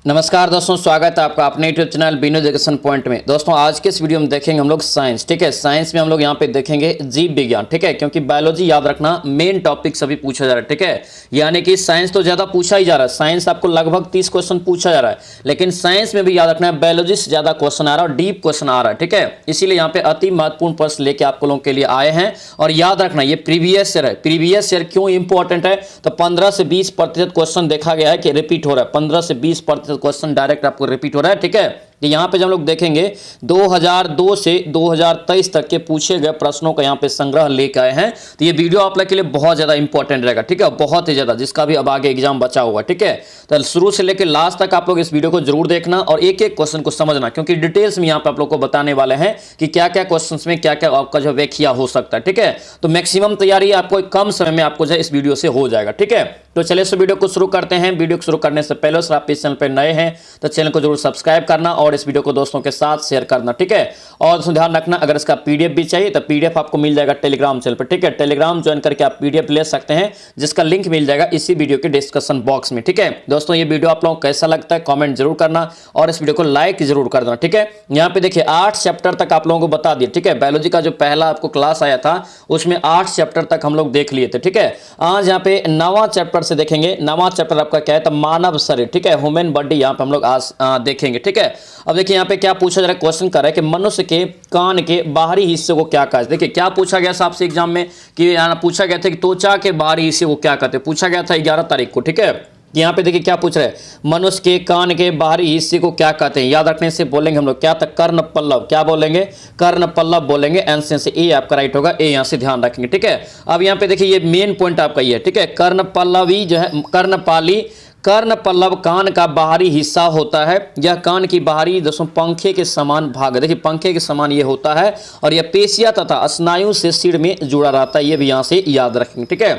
नमस्कार दोस्तों, स्वागत है आपका अपने YouTube channel Binu education point में। दोस्तों आज के इस वीडियो में देखेंगे हम लोग साइंस। ठीक है, साइंस में हम लोग यहाँ पे देखेंगे जीव विज्ञान। ठीक है, क्योंकि बायोलॉजी याद रखना मेन टॉपिक सभी पूछा जा रहा है। ठीक है, यानी कि साइंस तो ज़्यादा पूछा ही जा रहा है। साइंस आपको लगभग 30 क्वेश्चन पूछा जा रहा है, लेकिन साइंस में भी याद रखना है बायोलॉजी से ज़्यादा क्वेश्चन आ रहा है और डीप क्वेश्चन आ रहा है। ठीक है, इसीलिए यहाँ पे अति महत्वपूर्ण प्रश्न लेके आप लोगों के लिए आए हैं। और याद रखना ये प्रीवियस ईयर है। प्रीवियस ईयर क्यों इंपॉर्टेंट है? तो 15 से 20% क्वेश्चन देखा गया है कि रिपीट हो रहा है। 15 से 20% क्वेश्चन डायरेक्ट आपको रिपीट हो रहा है। ठीक है, कि यहाँ पे जब हम लोग देखेंगे 2002 से 2023 तक के पूछे गए प्रश्नों का यहाँ पे संग्रह लेकर आए हैं। तो ये वीडियो आप लोग के लिए बहुत ज़्यादा इंपॉर्टेंट रहेगा। ठीक है, बहुत ही ज़्यादा, जिसका भी अब आगे एग्जाम बचा हुआ है। ठीक है, तो शुरू से लेकर लास्ट तक आप लोग इस वीडियो को जरूर देखना और एक एक क्वेश्चन को समझना, क्योंकि डिटेल्स में यहाँ पे आप लोग को बताने वाले हैं कि क्या क्या क्वेश्चन में क्या क्या आपका जो व्याख्या हो सकता है। ठीक है, तो मैक्सिमम तैयारी आपको कम समय में आपको जो इस वीडियो से हो जाएगा। ठीक है, तो चलिए इस वीडियो को शुरू करते हैं। वीडियो को शुरू करने से पहले अगर आप इस चैनल पर नए हैं तो चैनल को जरूर सब्सक्राइब करना और इस वीडियो को दोस्तों के साथ शेयर करना। ठीक है, और दोस्तों ध्यान रखना, अगर इसका पीडीएफ भी चाहिए तो पीडीएफ आपको मिल जाएगा टेलीग्राम चैनल पर। ठीक है, टेलीग्राम ज्वाइन करके आप पीडीएफ ले सकते हैं, जिसका लिंक मिल जाएगा इसी वीडियो के डिस्क्रिप्शन बॉक्स में। ठीक है दोस्तों, ये वीडियो आप लोगों को कैसा लगता है कमेंट जरूर करना और इस वीडियो को लाइक जरूर कर देना। ठीक है, यहाँ पे देखिए 8 चैप्टर तक आप लोगों को बता दिया। ठीक है, बायोलॉजी का जो पहला आपको क्लास आया था उसमें 8 चैप्टर तक हम लोग देख लिए थे। ठीक है, आज यहाँ पे 9वां चैप्टर से देखेंगे। 9वां चैप्टर आपका क्या है? तो मानव शरीर। ठीक है, ह्यूमन बॉडी यहाँ पे हम लोग आज देखेंगे। ठीक है, अब देखिए यहाँ पे क्या पूछा जा रहा है, क्वेश्चन कर रहा है कि मनुष्य के कान के बाहरी हिस्से को क्या कहते हैं। देखिए क्या पूछा गया था आपसे एग्जाम में कि पूछा गया था कि त्वचा के बाहरी हिस्से को क्या कहते हैं। पूछा गया था 11 तारीख को। ठीक है, यहाँ पे देखिए क्या पूछ रहे हैं, मनुष्य के कान के बाहरी हिस्से को क्या कहते हैं। याद रखने से बोलेंगे हम लोग क्या था? कर्ण पल्लव। क्या बोलेंगे? कर्ण पल्लव बोलेंगे। आंसर से ए आपका राइट होगा। ए यहाँ से ध्यान रखेंगे। ठीक है, अब यहाँ पे देखिए ये मेन पॉइंट आपका ये है। ठीक है, कर्ण पल्लवी जो है, कर्णपाली कर्ण पल्लव कान का बाहरी हिस्सा होता है। यह कान की बाहरी दोस्तों पंखे के समान भाग है। देखिए पंखे के समान ये होता है और यह पेशियां तथा स्नायु से सिर में जुड़ा रहता है। ये भी यहाँ से याद रखेंगे। ठीक है,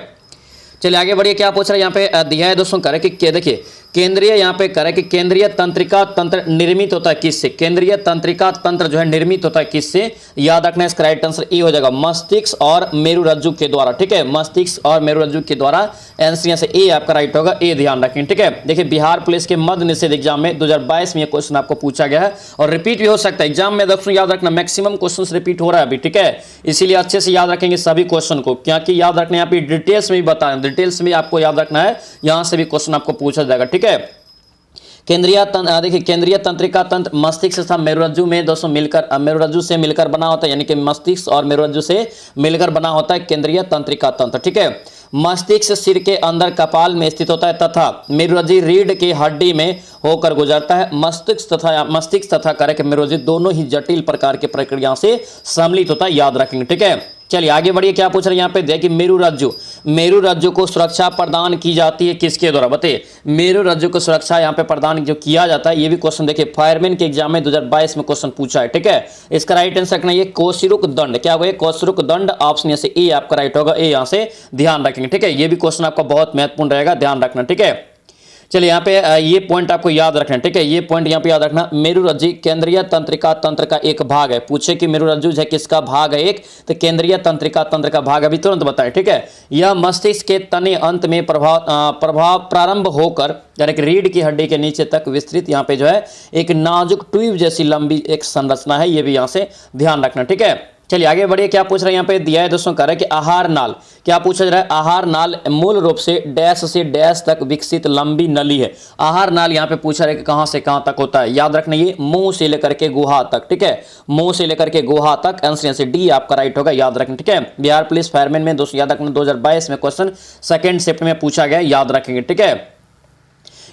चलिए आगे बढ़िए। क्या पूछ रहा है यहाँ पे दिया है दोस्तों, करे कि देखिए केंद्रीय यहाँ पे करे कि केंद्रीय तंत्रिका तंत्र निर्मित होता है किससे? केंद्रीय तंत्रिका तंत्र जो है निर्मित होता है किससे? याद रखना, इसका राइट आंसर ए हो जाएगा, मस्तिष्क और मेरुरज्जु के द्वारा। ठीक है, मस्तिष्क और मेरुरज्जु के द्वारा। आंसर से ए आपका राइट होगा। ए ध्यान रखें। ठीक है, देखिए बिहार पुलिस के मद्य निषेध एग्जाम में 2022 में ये क्वेश्चन आपको पूछा गया है और रिपीट भी हो सकता है एग्जाम में। दोस्तों याद रखना, मैक्सिमम क्वेश्चन रिपीट हो रहा है अभी। ठीक है, इसीलिए अच्छे से याद रखेंगे सभी क्वेश्चन को, क्योंकि याद रखना यहाँ पे डिटेल्स में भी बताएं, डिटेल्स में आपको याद रखना है, यहाँ से भी क्वेश्चन आपको पूछा जाएगा। ठीक है, देखिए केंद्रीय तंत्रिका तंत्र मस्तिष्क तथा मेरुरज्जु में दोस्तों मिलकर, मेरुरज्जु से मिलकर बना होता है, यानी कि मस्तिष्क और मेरुरज्जु से मिलकर बना होता है केंद्रीय तंत्रिका तंत्र। ठीक है, मस्तिष्क सिर के अंदर कपाल में स्थित होता है तथा मेरुरज्जु रीढ़ की हड्डी में होकर गुजरता है। मस्तिष्क तथा करक मेरुरज्जु दोनों ही जटिल प्रकार की प्रक्रिया से सम्मिलित होता है। याद रखेंगे। ठीक है, चलिए आगे बढ़िए। क्या पूछ रहे हैं यहाँ पे? देखिए मेरुरज्जु को सुरक्षा प्रदान की जाती है किसके द्वारा? बताइए, मेरुरज्जु को सुरक्षा यहाँ पे प्रदान जो किया जाता है, ये भी क्वेश्चन देखिए फायरमैन के एग्जाम में 2022 में क्वेश्चन पूछा है। ठीक है, इसका राइट आंसर रखना ये कोशिरुक दंड। क्या हुआ? कोशिरुक दंड। ऑप्शन से ए आपका राइट होगा। ए यहाँ से ध्यान रखेंगे। ठीक है, ये भी क्वेश्चन आपका बहुत महत्वपूर्ण रहेगा, ध्यान रखना। ठीक है, चलिए यहाँ पे ये पॉइंट आपको याद रखना है। ठीक है, ये पॉइंट यहाँ पे याद रखना, मेरुरज्जु केंद्रीय तंत्रिका तंत्र का एक भाग है। पूछे कि मेरुरज्जु है किसका भाग है? एक तो केंद्रीय तंत्रिका तंत्र का भाग, अभी तुरंत बताएं। ठीक है, यह मस्तिष्क के तने अंत में प्रभाव प्रारंभ होकर यानी कि रीढ़ की हड्डी के नीचे तक विस्तृत यहाँ पे जो है एक नाजुक ट्यूब जैसी लंबी एक संरचना है। ये भी यहाँ से ध्यान रखना। ठीक है, चलिए आगे बढ़िए। क्या पूछ रहे हैं यहाँ पे? दिया है दोस्तों, कह रहे हैं कि आहार नाल। क्या पूछा जा रहा है? आहार नाल मूल रूप से डैश से डैश तक विकसित लंबी नली है। आहार नाल यहाँ पे पूछा रहा है कि कहां से कहां तक होता है। याद रखना, ये मुंह से लेकर के गुहा तक। ठीक है, मुंह से लेकर के गुहा तक। आंसर से डी आपका राइट होगा। याद रखना। ठीक है, बिहार पुलिस फायरमैन में दोस्तों याद रखना 2022 में क्वेश्चन सेकंड शिफ्ट में पूछा गया। याद रखेंगे। ठीक है,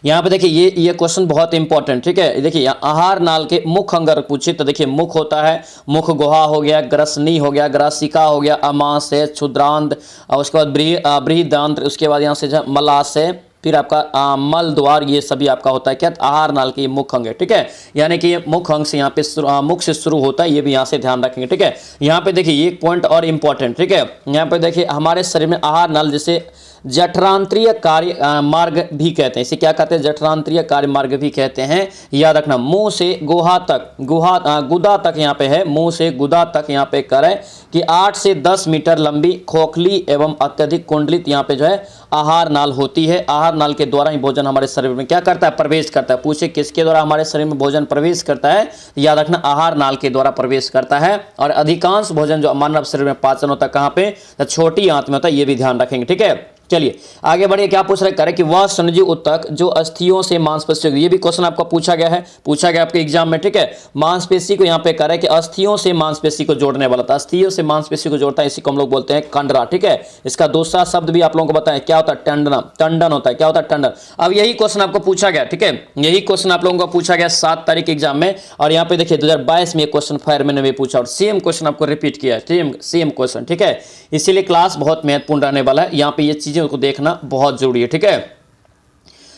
यहाँ पे देखिए ये क्वेश्चन बहुत इंपॉर्टेंट। ठीक है, देखिए आहार नाल के मुख अंग पूछे तो देखिए मुख होता है, मुख गुहा हो गया, ग्रसनी हो गया, ग्रासिका हो गया, अमाशय, क्षुद्रांत और उसके बाद बृहदांत्र, उसके बाद यहाँ से मलाशय, फिर आपका मल द्वार, ये सभी आपका होता है क्या? आहार नाल के मुख अंग है। ठीक है, यानी कि ये मुख अंग से यहाँ पे मुख से शुरू होता है। ये भी यहाँ से ध्यान रखेंगे। ठीक है, यहाँ पे देखिए एक पॉइंट और इंपॉर्टेंट। ठीक है, यहाँ पे देखिए हमारे शरीर में आहार नाल जिसे जठरांत्रिय कार्य मार्ग भी कहते हैं। इसे क्या कहते हैं? जठरांत्रिय कार्य मार्ग भी कहते हैं। याद रखना, मुंह से गुहा तक, गुदा तक यहाँ पे है, मुंह से गुदा तक यहाँ पे करें कि 8 से 10 मीटर लंबी खोखली एवं अत्यधिक कुंडलित यहाँ पे जो है आहार नाल होती है। आहार नाल के द्वारा ही भोजन हमारे शरीर में क्या करता है, प्रवेश करता है। पूछे किसके द्वारा हमारे शरीर में भोजन प्रवेश करता है, याद रखना आहार नाल के द्वारा प्रवेश करता है। और अधिकांश भोजन जो मानव शरीर में पाचन होता है कहाँ पे, तो छोटी आंत में होता है, ये भी ध्यान रखेंगे। ठीक है, चलिए आगे बढ़िए। क्या पूछ रहे करें कि वह स्नायु ऊतक जो अस्थियों से मांसपेशियों, ये भी क्वेश्चन आपको पूछा गया है, पूछा गया आपके एग्जाम में। ठीक है, मांसपेशी को यहाँ पे करें कि अस्थियों से मांसपेशी को जोड़ने वाला था, अस्थियों से मांसपेशी को जोड़ता है, इसी को हम लोग बोलते हैं कंडरा। ठीक है, इसका दूसरा शब्द भी आप लोगों को बताएं, क्या होता है, टंडन, टंडन होता है। क्या होता है, टंडन। अब यही क्वेश्चन आपको पूछा गया। ठीक है, यही क्वेश्चन आप लोगों को पूछा गया 7 तारीख एग्जाम में। और यहाँ पे देखिए 2022 में क्वेश्चन फायरमैन ने भी पूछा और सेम क्वेश्चन आपको रिपीट किया है, सेम क्वेश्चन। ठीक है, इसीलिए क्लास बहुत महत्वपूर्ण रहने वाला है, यहाँ पे ये चीजें को देखना बहुत जरूरी है। ठीक है,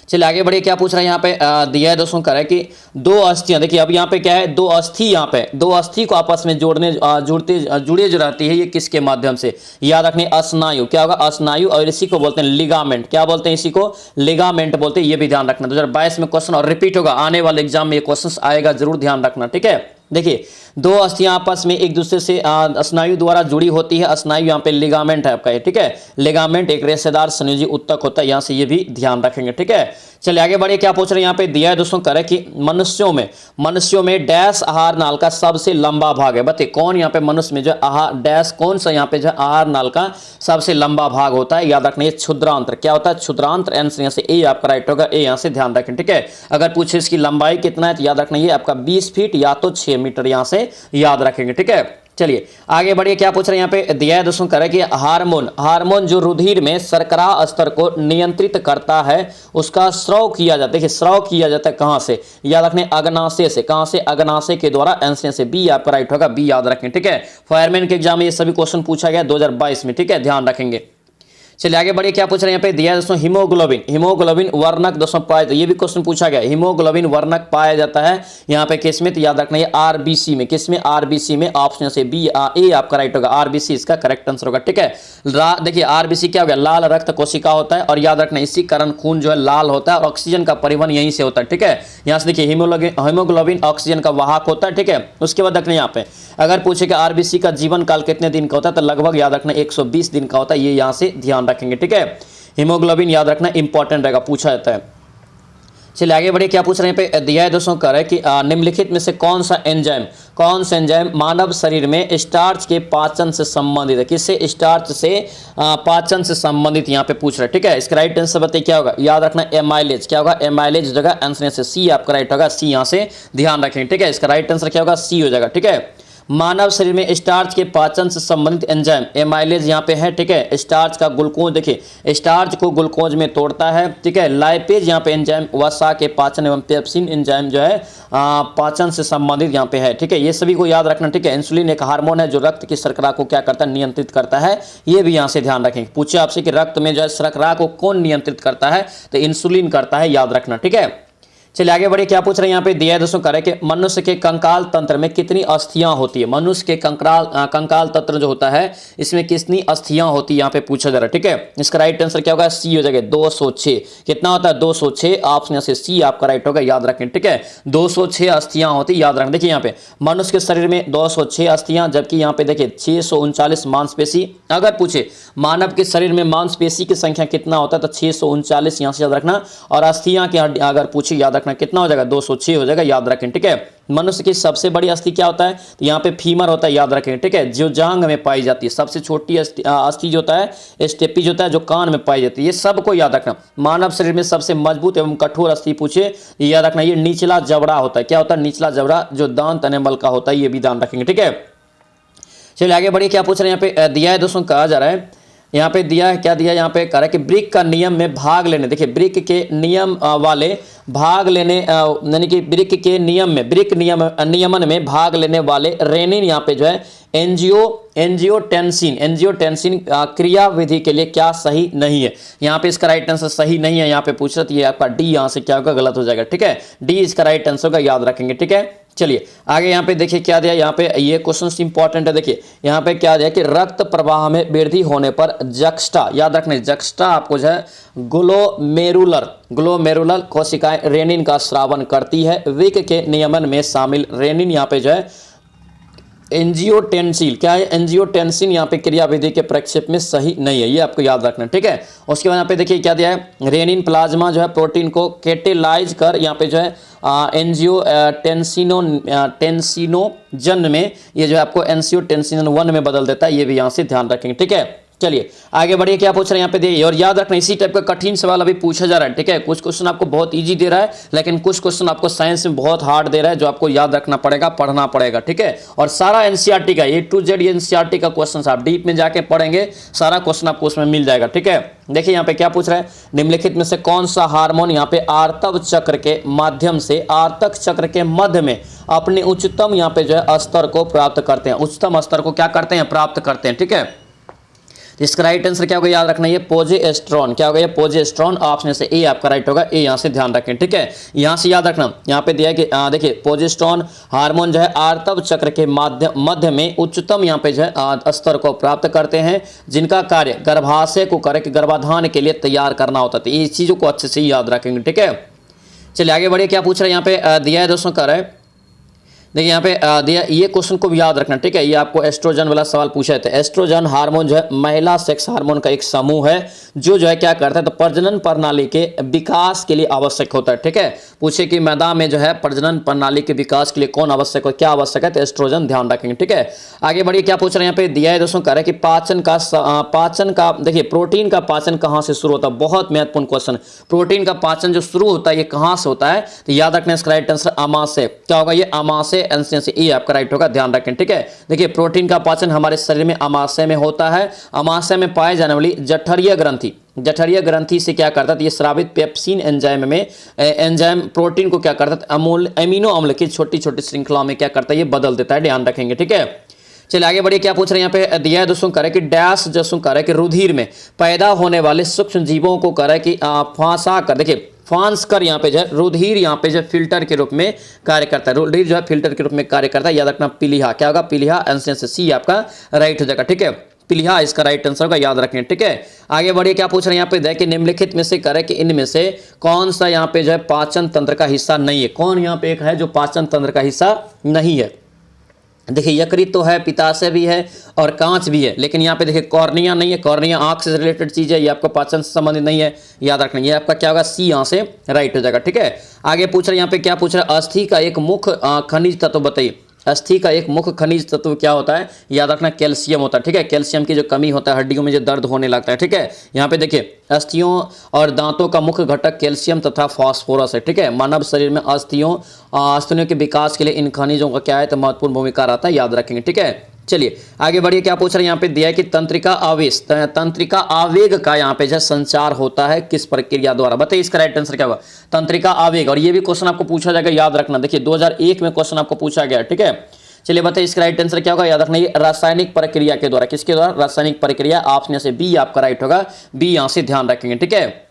चलिए आगे बढ़िए। क्या पूछ रहे हैं यहाँ पे दिया है दोस्तों, करें कि दो अस्थियां, देखिए अब यहाँ पे क्या है, दो अस्थि, यहाँ पे दो अस्थि को आपस में जुड़े जो रहती है, ये किसके माध्यम से, याद रखने स्नायु। क्या होगा, स्नायु। और इसी को बोलते हैं लिगामेंट। क्या बोलते हैं, इसी को लिगामेंट बोलते हैं, ये भी ध्यान रखना। 2022 में क्वेश्चन और रिपीट होगा, आने वाले एग्जाम में ये क्वेश्चन आएगा, जरूर ध्यान रखना। ठीक है, देखिए दो अस्थियां आपस में एक दूसरे से स्नायु द्वारा जुड़ी होती है। स्नायु यहाँ पे लिगामेंट है आपका, ठीक है, लिगामेंट एक रेशेदार संयोजी ऊतक होता है, यहाँ से ये भी ध्यान रखेंगे। ठीक है, चलिए आगे बढ़िए। क्या पूछ रहे हैं यहाँ पे दिया है दोस्तों, करें कि मनुष्यों में डैश आहार नाल का सबसे लंबा भाग है। बताइए कौन यहाँ पे मनुष्य में जो आहार डैश कौन सा यहाँ पे जो आहार नाल का सबसे लंबा भाग होता है, याद रखना ये क्षुद्रांत्र। क्या होता है, क्षुद्रांत्र। आंसर यहाँ से ए आपका राइट होगा, ए यहाँ से ध्यान रखें। ठीक है, अगर पूछे इसकी लंबाई कितना है तो याद रखना ये आपका 20 फीट या तो 6 मीटर, यहाँ से याद रखेंगे। ठीक है, चलिए आगे बढ़िए। क्या पूछ रहे हैं यहाँ पे दिया है दोस्तों, करें कि हार्मोन जो रुधिर में शर्करा स्तर को नियंत्रित करता है, उसका स्राव किया जाता है। देखिए स्राव किया जाता है कहां से, याद रखने अग्नाशय से। कहां से, अग्नाशय के द्वारा। आंसर से बी आपका राइट होगा, बी याद रखें। ठीक है, फायरमैन के एग्जाम में ये सभी क्वेश्चन पूछा गया 2022 में। ठीक है, ध्यान रखेंगे। चलिए आगे बढ़िए। क्या पूछ रहे हैं यहाँ पे दिया है दोस्तों, हीमोग्लोबिन वर्णक दोस्तों पाया, ये भी क्वेश्चन पूछा गया। हीमोग्लोबिन वर्णक पाया जाता है यहाँ पे किसमें, तो याद रखना ये आरबीसी में। किसमें, आरबीसी में। ऑप्शन से बी ए आपका राइट होगा, आरबीसी इसका करेक्ट आंसर होगा। ठीक है, देखिए आरबीसी क्या हो गया, लाल रक्त कोशिका होता है। और याद रखना इसी कारण खून जो है लाल होता है और ऑक्सीजन का परिवहन यहीं से होता है। ठीक है, यहाँ से देखिए हीमोग्लोबिन ऑक्सीजन का वाहक होता है। ठीक है, उसके बाद रखना यहाँ पे अगर पूछे कि आरबीसी का जीवन काल कितने दिन का होता है, तो लगभग याद रखना 120 दिन का होता है, ये यहाँ से ध्यान रखेंगे। ठीक है, हीमोग्लोबिन याद रखना इंपॉर्टेंट रहेगा, पूछा जाता है। चलिए आगे बढ़िए। क्या पूछ रहे हैं पे दिया है दोस्तों, करें कि निम्नलिखित में से कौन सा एंजाइम मानव शरीर में स्टार्च के पाचन से संबंधित है। किससे, स्टार्च से पाचन से संबंधित यहाँ पे पूछ रहे हैं। ठीक है, इसका राइट आंसर बताइए क्या होगा, याद रखना एमाइलेज। क्या होगा, एमाइलेज जगह। आंसर से सी आपका राइट होगा, सी यहाँ से ध्यान रखेंगे। ठीक है, इसका राइट आंसर क्या होगा, सी हो जाएगा। ठीक है, मानव शरीर में स्टार्च के पाचन से संबंधित एंजाइम एमाइलेज यहाँ पे है। ठीक है, स्टार्च का ग्लूकोज, देखिए स्टार्च को ग्लूकोज में तोड़ता है। ठीक है, लाइपेज यहाँ पे एंजाइम वसा के पाचन एवं पेप्सिन एंजाइम जो है पाचन से संबंधित यहाँ पे है। ठीक है, ये सभी को याद रखना। ठीक है, इंसुलिन एक हार्मोन है जो रक्त की शर्करा को क्या करता है, नियंत्रित करता है, ये भी यहाँ से ध्यान रखेंगे। पूछे आपसे कि रक्त में जो है शर्करा को कौन नियंत्रित करता है, तो इंसुलिन करता है, याद रखना। ठीक है, चलिए आगे बढ़िए। क्या पूछ रहे हैं यहाँ पे दिया है दोस्तों, करें कि मनुष्य के कंकाल तंत्र में कितनी अस्थियां होती है। मनुष्य के कंकाल तंत्र जो होता है इसमें कितनी अस्थियां होती है, यहाँ पे पूछा जा रहा है। ठीक है, इसका राइट आंसर क्या होगा, सी हो जाएगा 206। कितना होता है, 206। ऑप्शन से सी आपका राइट होगा, याद रखें। ठीक है, 206 अस्थियां होती, याद रखें। देखिए यहाँ पे मनुष्य के शरीर में 206 अस्थियां, जबकि यहाँ पे देखिए 639 मांसपेशी। अगर पूछे मानव के शरीर में मांसपेशी की संख्या कितना होता है, तो 639 यहाँ से याद रखना। और अस्थियां की अगर पूछे याद रखना कितना हो जाएगा, 206 हो जाएगा, याद रखें। ठीक है, मनुष्य की सबसे बड़ी अस्थि क्या होता है, तो यहाँ पे फीमर होता है, याद रखें। ठीक है, जो जांघ में पाई जाती है। सबसे छोटी अस्थि जो होता है स्टेपीज होता है, जो कान में पाई जाती है। ये सबको याद रखना। मानव शरीर में सबसे मजबूत एवं कठोर अस्थि पूछे, याद रखना ये निचला जबड़ा होता है। क्या होता है, निचला जबड़ा जो दांत एनिमल का होता है, ये भी ध्यान रखेंगे। ठीक है, चलिए आगे बढ़िए। क्या पूछ रहे हैं यहाँ पे दिया है दोस्तों, कहा जा रहा है यहाँ पे दिया है, क्या दिया यहाँ पे कह रहा है कि ब्रिक का नियम में भाग लेने, देखिए ब्रिक के नियम वाले भाग लेने यानी कि ब्रिक के नियमन में भाग लेने वाले रेनिन यहाँ पे जो है एंजियोटेंसिन क्रियाविधि के लिए क्या सही नहीं है। यहाँ पे इसका राइट आंसर सही नहीं है, यहाँ पे पूछ रहा था, ये आपका डी यहाँ से क्या होगा, गलत हो जाएगा। ठीक है, डी इसका राइट आंसर होगा, याद रखेंगे। ठीक है, चलिए आगे यहाँ पे देखिए क्या दिया, यहाँ पे ये क्वेश्चन इंपॉर्टेंट है। देखिए यहाँ पे क्या दिया कि रक्त प्रवाह में वृद्धि होने पर जक्स्टा, याद रखना जक्स्टा आपको जो है ग्लोमेरुलर कोशिकाएं रेनिन का स्रावन करती है। विक के नियमन में शामिल रेनिन यहाँ पे जो है एंजियोटेंसिन, क्या है एंजियोटेंसिन यहाँ पे क्रियाविधि के प्रक्षेप में सही नहीं है, ये आपको याद रखना, ठीक है। उसके बाद यहाँ पे देखिए क्या दिया है, रेनिन प्लाज्मा जो है प्रोटीन को कैटेलाइज कर यहाँ पे जो है टेंसिनोजन में ये जो है आपको एंजियोटेंसिन 1 में बदल देता है, ये भी यहाँ से ध्यान रखेंगे, ठीक है। चलिए आगे बढ़िए, क्या पूछ रहे हैं यहाँ पे देखिए, और याद रखना इसी टाइप का कठिन सवाल अभी पूछा जा रहा है, ठीक है। कुछ क्वेश्चन आपको बहुत इजी दे रहा है, लेकिन कुछ क्वेश्चन आपको साइंस में बहुत हार्ड दे रहा है, जो आपको याद रखना पड़ेगा, पढ़ना पड़ेगा, ठीक है। और सारा एनसीईआरटी का A to Z एनसीईआरटी का क्वेश्चन आप डीप में जाके पढ़ेंगे, सारा क्वेश्चन आपको उसमें मिल जाएगा, ठीक है। देखिए यहाँ पे क्या पूछ रहा है, निम्नलिखित में से कौन सा हार्मोन यहाँ पे आर्तव चक्र के माध्यम से आर्तक चक्र के मध्य में अपने उच्चतम यहाँ पे जो है स्तर को प्राप्त करते हैं, उच्चतम स्तर को क्या करते हैं, प्राप्त करते हैं, ठीक है। इसका राइट आंसर क्या होगा, याद रखना, ये प्रोजेस्टेरोन, क्या होगा, ये प्रोजेस्टेरोन, ऑप्शन से ए आपका राइट होगा, ए यहां से ध्यान रखें, ठीक है। यहां से याद रखना, यहां पे दिया है कि देखिए प्रोजेस्टेरोन हार्मोन जो है आर्तव चक्र के मध्य में उच्चतम यहां पे जो है स्तर को प्राप्त करते हैं, जिनका कार्य गर्भाशय को करके गर्भाधान के लिए तैयार करना होता है। तो ये चीजों को अच्छे से याद रखेंगे, ठीक है। चलिए आगे बढ़िए, क्या पूछ रहे हैं यहाँ पे दिया है दोस्तों, कर रहा है देखिए यहाँ पे दिया, ये क्वेश्चन को भी याद रखना, ठीक है। ये आपको एस्ट्रोजन वाला सवाल पूछा था। एस्ट्रोजन हार्मोन जो है महिला सेक्स हार्मोन का एक समूह है, जो है क्या करता है, तो प्रजनन प्रणाली के विकास के लिए आवश्यक होता है, ठीक है। पूछे कि मैदा में जो है प्रजनन प्रणाली के विकास के लिए कौन आवश्यक है, क्या आवश्यक है, तो एस्ट्रोजन ध्यान रखेंगे, ठीक है। आगे बढ़िए, क्या पूछ रहे हैं यहाँ पे दिया है दोस्तों, कह रहे हैं कि पाचन का देखिए प्रोटीन का पाचन कहाँ से शुरू होता है, बहुत महत्वपूर्ण क्वेश्चन। प्रोटीन का पाचन जो शुरू होता है ये कहाँ से होता है, तो याद रखना इसका राइट आंसर अमाशय, क्या होगा, ये अमाशय, आंसर से ए आपका राइट होगा, ध्यान रखें, ठीक है। देखिए प्रोटीन का पाचन हमारे शरीर में अमाशय में होता है। अमाशय में पाए जाने वाली जठरीय ग्रंथि से क्या करता है, ये स्रावित पेप्सिन एंजाइम में एंजाइम प्रोटीन को क्या करता है, एमिनो अम्ल की छोटी छोटी श्रृंखला में क्या करता है, ये बदल देता है, ध्यान रखेंगे, ठीक है। चलिए आगे बढ़िए, क्या पूछ रहे हैं यहाँ पे दिया है दोस्तों, करे कि डैश जसों करे कि रुधिर में पैदा होने वाले सूक्ष्म जीवों को करे कि फांसा कर, देखिए फांस कर यहाँ पे जो है रुधिर यहाँ पे जो फिल्टर के रूप में कार्य करता है, रुधिर जो है फिल्टर के रूप में कार्य करता है, याद रखना पीलिया, क्या होगा, पीलिया, आंसर से सी आपका राइट हो जाएगा, ठीक है। पीलिया इसका राइट आंसर होगा, याद रखें, ठीक है। आगे बढ़िए, क्या पूछ रहे हैं यहाँ पे देखिए, निम्नलिखित में से करे कि इनमें से कौन सा यहाँ पे जो है पाचन तंत्र का हिस्सा नहीं है, कौन यहाँ पे एक है जो पाचन तंत्र का हिस्सा नहीं है। देखिए यकृत तो है, पित्ताशय भी है और कांच भी है, लेकिन यहाँ पे देखिए कॉर्निया नहीं है, कॉर्निया आंख से रिलेटेड चीज है, ये आपका पाचन से संबंधित नहीं है, याद रखना, ये आपका क्या होगा, सी यहाँ से राइट हो जाएगा, ठीक है। आगे पूछ रहे हैं यहाँ पे, क्या पूछ रहे हैं, अस्थि का एक मुख्य खनिज तत्व बताइए। अस्थि का एक मुख्य खनिज तत्व क्या होता है, याद रखना कैल्शियम होता है, ठीक है। कैल्शियम की जो कमी होता है हड्डियों में जो दर्द होने लगता है, ठीक है। यहाँ पे देखिए अस्थियों और दांतों का मुख्य घटक कैल्शियम तथा फास्फोरस है, ठीक है। मानव शरीर में अस्थियों के विकास के लिए इन खनिजों का क्या है, तो महत्वपूर्ण भूमिका रहता है, याद रखेंगे, ठीक है। चलिए आगे बढ़िए, क्या पूछ रहे हैं यहाँ पे दिया है कि तंत्रिका आवेग का यहाँ पे जो संचार होता है किस प्रक्रिया द्वारा, बताइए इसका राइट आंसर क्या होगा, तंत्रिका आवेग। और ये भी क्वेश्चन आपको पूछा जाएगा, याद रखना, देखिए 2001 में क्वेश्चन आपको पूछा गया, ठीक है। चलिए बताइए इसका राइट आंसर क्या होगा, याद रखना, ये रासायनिक प्रक्रिया के द्वारा, किसके द्वारा, रासायनिक प्रक्रिया, ऑप्शन से बी आपका राइट होगा, बी यहाँ से ध्यान रखेंगे, ठीक है।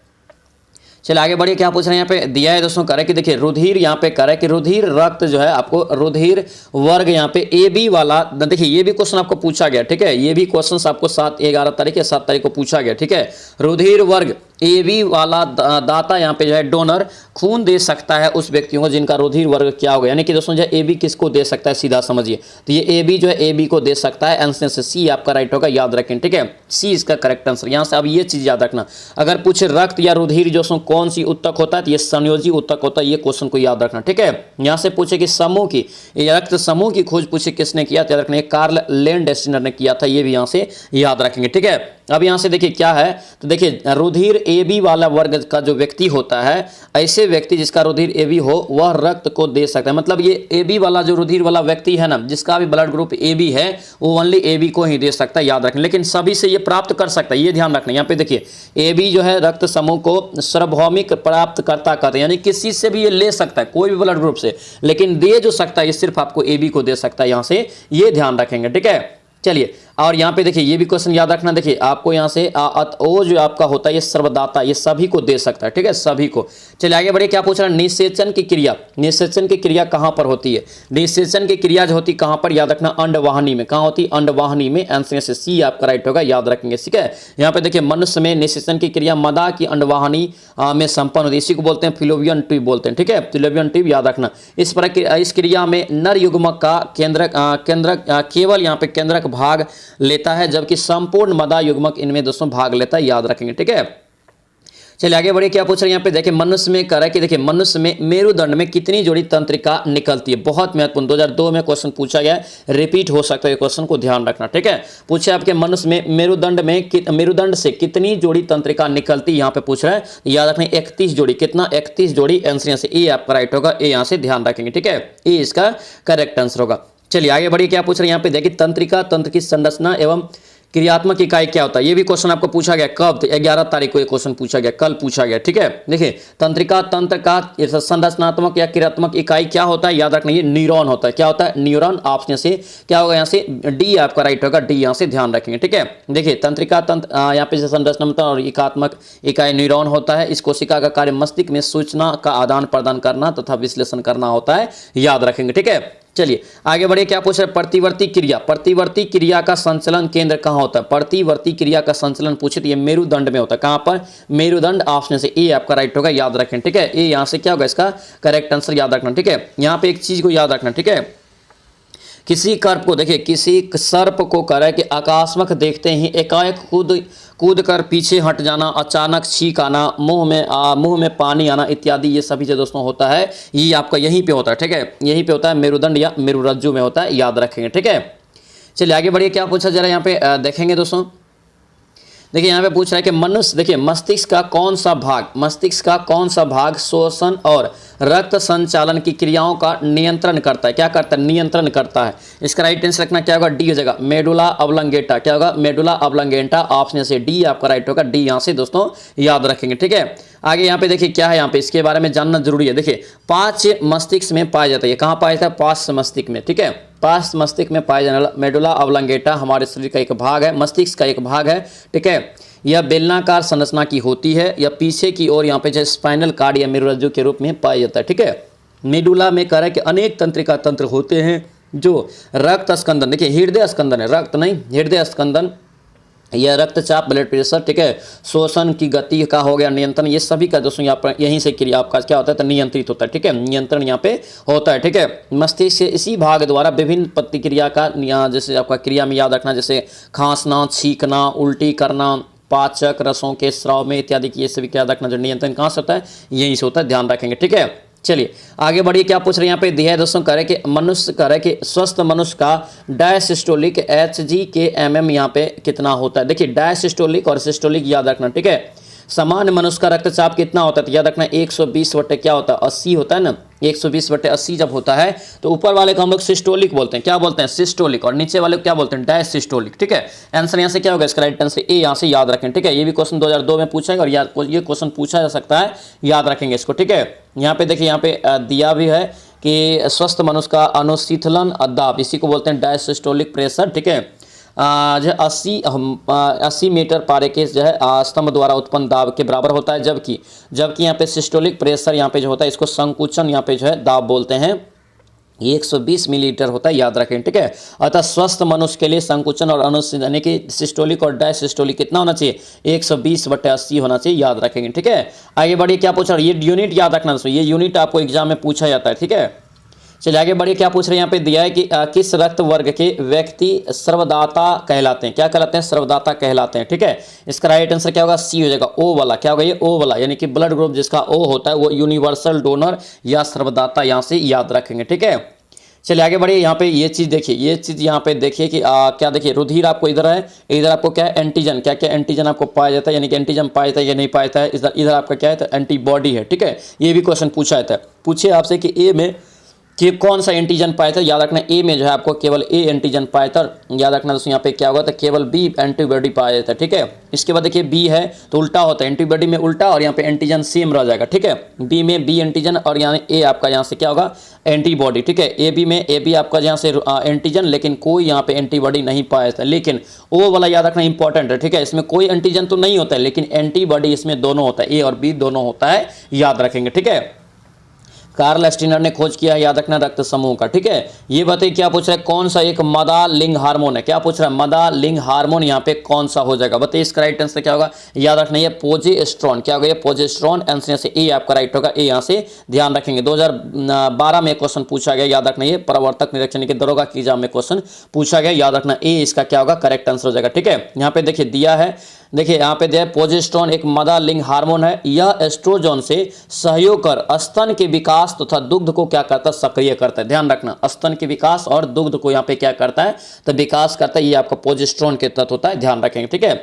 चलिए आगे बढ़िए, क्या पूछ रहे हैं यहाँ पे दिया है दोस्तों, करे कि देखिए रुधिर यहाँ पे करे कि रुधिर रक्त जो है आपको रुधिर वर्ग यहाँ पे ए बी वाला, देखिए ये भी क्वेश्चन आपको पूछा गया, ठीक है। ये भी क्वेश्चन आपको 7-11 तारीख या 7 तारीख को पूछा गया, ठीक है। रुधिर वर्ग ए बी वाला दाता यहाँ पे जो है डोनर खून दे सकता है उस व्यक्तियों को जिनका रुधिर वर्ग क्या होगा, यानी कि दोस्तों जो ए बी किसको दे सकता है, सीधा समझिए, तो ये ए बी जो है ए बी को दे सकता है, आंसर से सी आपका राइट होगा, याद रखें, ठीक है। सी इसका करेक्ट आंसर। यहाँ से अब ये चीज याद रखना, अगर पूछे रक्त या रुधिर जो कौन सी उत्तक होता है, तो ये संयोजी उत्तक होता है, ये क्वेश्चन को याद रखना, ठीक है। यहाँ से पूछे कि समूह की रक्त समूह की खोज पूछे किसने किया, याद रखना, कार्ल लैंडस्टीनर ने किया था, ये भी यहाँ से याद रखेंगे, ठीक है। अब यहाँ से देखिए क्या है, तो देखिए रुधिर ए बी वाला वर्ग का जो व्यक्ति होता है, ऐसे व्यक्ति जिसका रुधिर ए बी हो वह रक्त को दे सकता है, मतलब ये ए बी वाला जो रुधिर वाला व्यक्ति है ना, जिसका भी ब्लड ग्रुप ए बी है, वो ओनली ए बी को ही दे सकता है, याद रखें, लेकिन सभी से ये प्राप्त कर सकता है, ये ध्यान रखना। यहाँ पे देखिए ए बी जो है रक्त समूह को सार्वभौमिक प्राप्तकर्ता कहते हैं, यानी किसी से भी ये ले सकता है, कोई भी ब्लड ग्रुप से, लेकिन दे जो सकता है ये सिर्फ आपको ए बी को दे सकता है, यहाँ से ये ध्यान रखेंगे, ठीक है। चलिए और यहाँ पे देखिए ये भी क्वेश्चन याद रखना, देखिए आपको यहाँ से ओ जो आपका होता है ये सर्वदाता, ये सभी को दे सकता है, ठीक है, सभी को। चलिए आगे बढ़िए, क्या पूछ रहा है, निषेचन की क्रिया, निषेचन की क्रिया कहाँ पर होती है? निषेचन की क्रिया जो होती कहाँ पर, याद रखना अंडवाहिनी में। कहाँ होती? अंडवाहिनी में। आंसर से सी आपका राइट होगा, याद रखेंगे, ठीक है। यहाँ पे देखिए मनुष्य में निषेचन की क्रिया मदा की अंडवाहिनी में संपन्न होती है, इसी को बोलते हैं फिलोवियन ट्यूब बोलते हैं, ठीक है, फिलोवियन ट्यूब, याद रखना। इस क्रिया में नर युग्मक का केंद्रक केवल यहाँ पे केंद्रक भाग लेता है, जबकि संपूर्ण मदा युग्मक इनमें दोस्तों भाग लेता है, याद रखेंगे, ठीक है। चलिए आगे बढ़िए, क्या पूछ रहे हैं यहाँ पे, देखिए मनुष्य में कह रहा है कि देखिए मनुष्य में मेरुदंड में कितनी जोड़ी तंत्रिका निकलती है? बहुत महत्वपूर्ण, 2002 में क्वेश्चन पूछा गया है, रिपीट हो सकता है, क्वेश्चन को ध्यान रखना, ठीक है। पूछे आपके मनुष्य में मेरुदंड से कितनी जोड़ी तंत्रिका निकलती है, यहाँ पे पूछ रहा है, याद रखना 31 जोड़ी। कितना? 31 जोड़ी। आंसर से ए आपका राइट होगा, ए यहाँ से ध्यान रखेंगे, ठीक है, ए इसका करेक्ट आंसर होगा। चलिए आगे बढ़िए, क्या पूछ रहे हैं यहाँ पे, देखिए तंत्रिका, तंत्र की संरचना एवं क्रियात्मक इकाई क्या होता है? ये भी क्वेश्चन आपको पूछा गया, कब? 11 तारीख को ये क्वेश्चन पूछा गया, कल पूछा गया, ठीक है। देखिए तंत्रिका, तंत्र का संरचनात्मक या क्रियात्मक इकाई क्या होता है? याद रखना ये न्यूरॉन होता है। क्या होता है? न्यूरॉन। ऑप्शन से क्या होगा, यहाँ से डी आपका राइट होगा, डी यहाँ से ध्यान रखेंगे, ठीक है। देखिए तंत्रिका, तंत्र यहाँ पे संरचनात्मक और एकात्मक इकाई न्यूरॉन होता है। इस कोशिका का कार्य मस्तिष्क में सूचना का आदान प्रदान करना तथा विश्लेषण करना होता है, याद रखेंगे, ठीक है। चलिए आगे बढ़िए, क्या पूछ रहे हैं, प्रतिवर्ती क्रिया, प्रतिवर्ती क्रिया का संचलन केंद्र कहाँ होता है? प्रतिवर्ती क्रिया का संचलन पूछे तो ये मेरुदंड में होता है। कहाँ पर? मेरुदंड। ऑप्शन से ए आपका राइट होगा, याद रखें, ठीक है। ए यहाँ से क्या होगा, इसका करेक्ट आंसर, याद रखना, ठीक है। यहाँ पे एक चीज को याद रखना, ठीक है, किसी सर्प को, देखिए किसी सर्प को कह रहा है कि आकास्मक देखते ही एकाएक कूद कर पीछे हट जाना, अचानक छींक आना, मुंह में पानी आना इत्यादि, ये सभी जो दोस्तों होता है ये आपका यहीं पे होता है, ठीक है, यहीं पे होता है, मेरुदंड या मेरुरज्जु में होता है, याद रखेंगे, ठीक है। चलिए आगे बढ़िए, क्या पूछा जरा यहाँ पे देखेंगे दोस्तों। देखिए यहाँ पे पूछ रहा है कि मनुष्य, देखिए मस्तिष्क का कौन सा भाग शोषण और रक्त संचालन की क्रियाओं का नियंत्रण करता है? क्या करता है? नियंत्रण करता है। इसका राइट आंसर रखना क्या होगा, डी हो जाएगा, मेडुला ऑब्लंगेटा। क्या होगा? Medulla oblongata. ऑप्शन से डी आपका राइट होगा, डी यहाँ से दोस्तों याद रखेंगे, ठीक है। आगे यहाँ पे देखिए क्या है, यहाँ पे इसके बारे में जानना जरूरी है। देखिए 5 मस्तिष्क में पाया जाता है, कहाँ पाया जाता है? 5 मस्तिष्क में, ठीक है, 5 मस्तिष्क में पाया जाने वाला मेडुला ऑब्लंगेटा हमारे शरीर का एक भाग है, मस्तिष्क का एक भाग है, ठीक है। यह बेलनाकार संरचना की होती है, या पीछे की ओर यहाँ पे जो स्पाइनल कार्ड या मेरुरज्जु के रूप में पाया जाता है, ठीक है। मेडुला में कह रहा है कि अनेक तंत्रिका तंत्र होते हैं जो रक्त स्कंदन, देखिए हृदय स्कंदन है, रक्त नहीं, हृदय स्कंदन, यह रक्तचाप, ब्लड प्रेशर, ठीक है, शोषण की गति का हो गया नियंत्रण, ये सभी का दोस्तों यहाँ पर यहीं से क्रिया आपका क्या होता है, तो नियंत्रित होता है, ठीक है, नियंत्रण यहाँ पे होता है, ठीक है। मस्तिष्क से इसी भाग द्वारा विभिन्न प्रतिक्रिया का जैसे आपका क्रिया में याद रखना, जैसे खांसना, छींकना, उल्टी करना, पाचक रसों के स्राव में इत्यादि की ये सभी क्या रखना, जो नियंत्रण कहाँ से होता है, यहीं से होता है, ध्यान रखेंगे, ठीक है। चलिए आगे बढ़िए, क्या पूछ रहे हैं यहाँ पे दिया है दोस्तों, कह रहे कि मनुष्य, कह रहे कि स्वस्थ मनुष्य का डायसिस्टोलिक HG के MM यहाँ पे कितना होता है? देखिए डायसिस्टोलिक और सिस्टोलिक याद रखना, ठीक है। सामान्य मनुष्य का रक्तचाप कितना होता है? तो याद रखना 120/, क्या होता है, 80 होता है ना, 120/80 जब होता है तो ऊपर वाले को हम लोग सिस्टोलिक बोलते हैं, क्या बोलते हैं? सिस्टोलिक, और नीचे वाले को क्या बोलते हैं? डायसिस्टोलिक, ठीक है। आंसर यहाँ से क्या होगा, इसका राइट आंसर ए यहाँ से याद रखें, ठीक है। ये भी क्वेश्चन 2002 में पूछा है और ये क्वेश्चन पूछा जा सकता है, याद रखेंगे इसको, ठीक है। यहाँ पे देखिए, यहाँ पे दिया भी है कि स्वस्थ मनुष्य का अनुशीतलन दाब, इसी को बोलते हैं डायसिस्टोलिक प्रेशर, ठीक है। जो 80 मीटर पारे के जो है स्तंभ द्वारा उत्पन्न दाब के बराबर होता है, जबकि यहाँ पे सिस्टोलिक प्रेशर यहाँ पे जो होता है इसको संकुचन यहाँ पे जो है दाब बोलते हैं, ये 120 मिलीलीटर होता है, याद रखें, ठीक है। अतः स्वस्थ मनुष्य के लिए संकुचन और अनुशीतलन यानी कि सिस्टोलिक और डायसिस्टोलिक कितना होना चाहिए? 120/80 होना चाहिए, याद रखेंगे, ठीक है। आगे बढ़िए, क्या पूछ रहा है, ये यूनिट याद रखना दोस्तों, ये यूनिट आपको एग्जाम में पूछा जाता है, ठीक है। चलिए आगे बढ़िए, क्या पूछ रहे हैं यहाँ पे दिया है कि किस रक्त वर्ग के व्यक्ति सर्वदाता कहलाते हैं? क्या कहलाते हैं? सर्वदाता कहलाते हैं, ठीक है। इसका राइट आंसर क्या होगा? सी हो जाएगा, ओ वाला। क्या होगा ये? ओ वाला, यानी कि ब्लड ग्रुप जिसका ओ होता है वो यूनिवर्सल डोनर या सर्वदाता यहाँ से याद रखेंगे, ठीक है। चलिए आगे बढ़िए, यहाँ पे ये चीज़ देखिए, ये चीज़ यहाँ पे देखिए कि क्या देखिए, रुधिर आपको इधर है, इधर आपको क्या है? एंटीजन। क्या क्या एंटीजन आपको पाया जाता है, यानी कि एंटीजन पाया जाता है या नहीं पाया जाता है, इधर आपका क्या है? तो एंटीबॉडी है, ठीक है। ये भी क्वेश्चन पूछा जाता है, पूछे आपसे कि ए में कि कौन सा एंटीजन पाया था, याद रखना ए में जो है आपको केवल ए एंटीजन पाया था। याद रखना दोस्तों यहाँ पे क्या होगा, तो केवल बी एंटीबॉडी पाया जाता है, ठीक है। इसके बाद देखिए बी है तो उल्टा होता है, एंटीबॉडी में उल्टा और यहाँ पे एंटीजन सेम रह जाएगा, ठीक है। बी में बी एंटीजन और यहाँ ए आपका यहाँ से क्या होगा, एंटीबॉडी, ठीक है। ए बी में ए बी आपका यहाँ से एंटीजन, लेकिन कोई यहाँ पे एंटीबॉडी नहीं पाया जाता है। लेकिन वो वाला याद रखना इंपॉर्टेंट है, ठीक है। इसमें कोई एंटीजन तो नहीं होता है, लेकिन एंटीबॉडी इसमें दोनों होता है, ए और बी दोनों होता है, याद रखेंगे, ठीक है। कार्ल स्टीनर ने खोज किया है, याद रखना, रक्त समूह का, ठीक है। ये बताइए क्या पूछ रहा है, कौन सा एक मदा लिंग हार्मोन है, क्या पूछ रहा है, मदा लिंग हार्मोन यहाँ पे कौन सा हो जाएगा, बताइए। इसका राइट आंसर क्या होगा, याद रखना ये प्रोजेस्टेरोन, क्या होगा ये प्रोजेस्टेरोन, आंसर से ए आपका राइट होगा, ए यहाँ से ध्यान रखेंगे। 2012 में क्वेश्चन पूछा गया, याद रखना ये प्रवर्तक निरीक्षण के दरोगा की एग्जाम में क्वेश्चन पूछा गया, याद रखना ए इसका क्या होगा, करेक्ट आंसर हो जाएगा, ठीक है। यहाँ पे देखिए दिया है, देखिए यहाँ पे दिया प्रोजेस्टेरोन एक मदा लिंग हार्मोन है, यह एस्ट्रोजन से सहयोग कर स्तन के विकास तथा दुग्ध को क्या करता है, सक्रिय करता है। ध्यान रखना, स्तन के विकास और दुग्ध को यहाँ पे क्या करता है, तो विकास करता है, ये आपका प्रोजेस्टेरोन के तत्व होता है, ध्यान रखेंगे, ठीक है।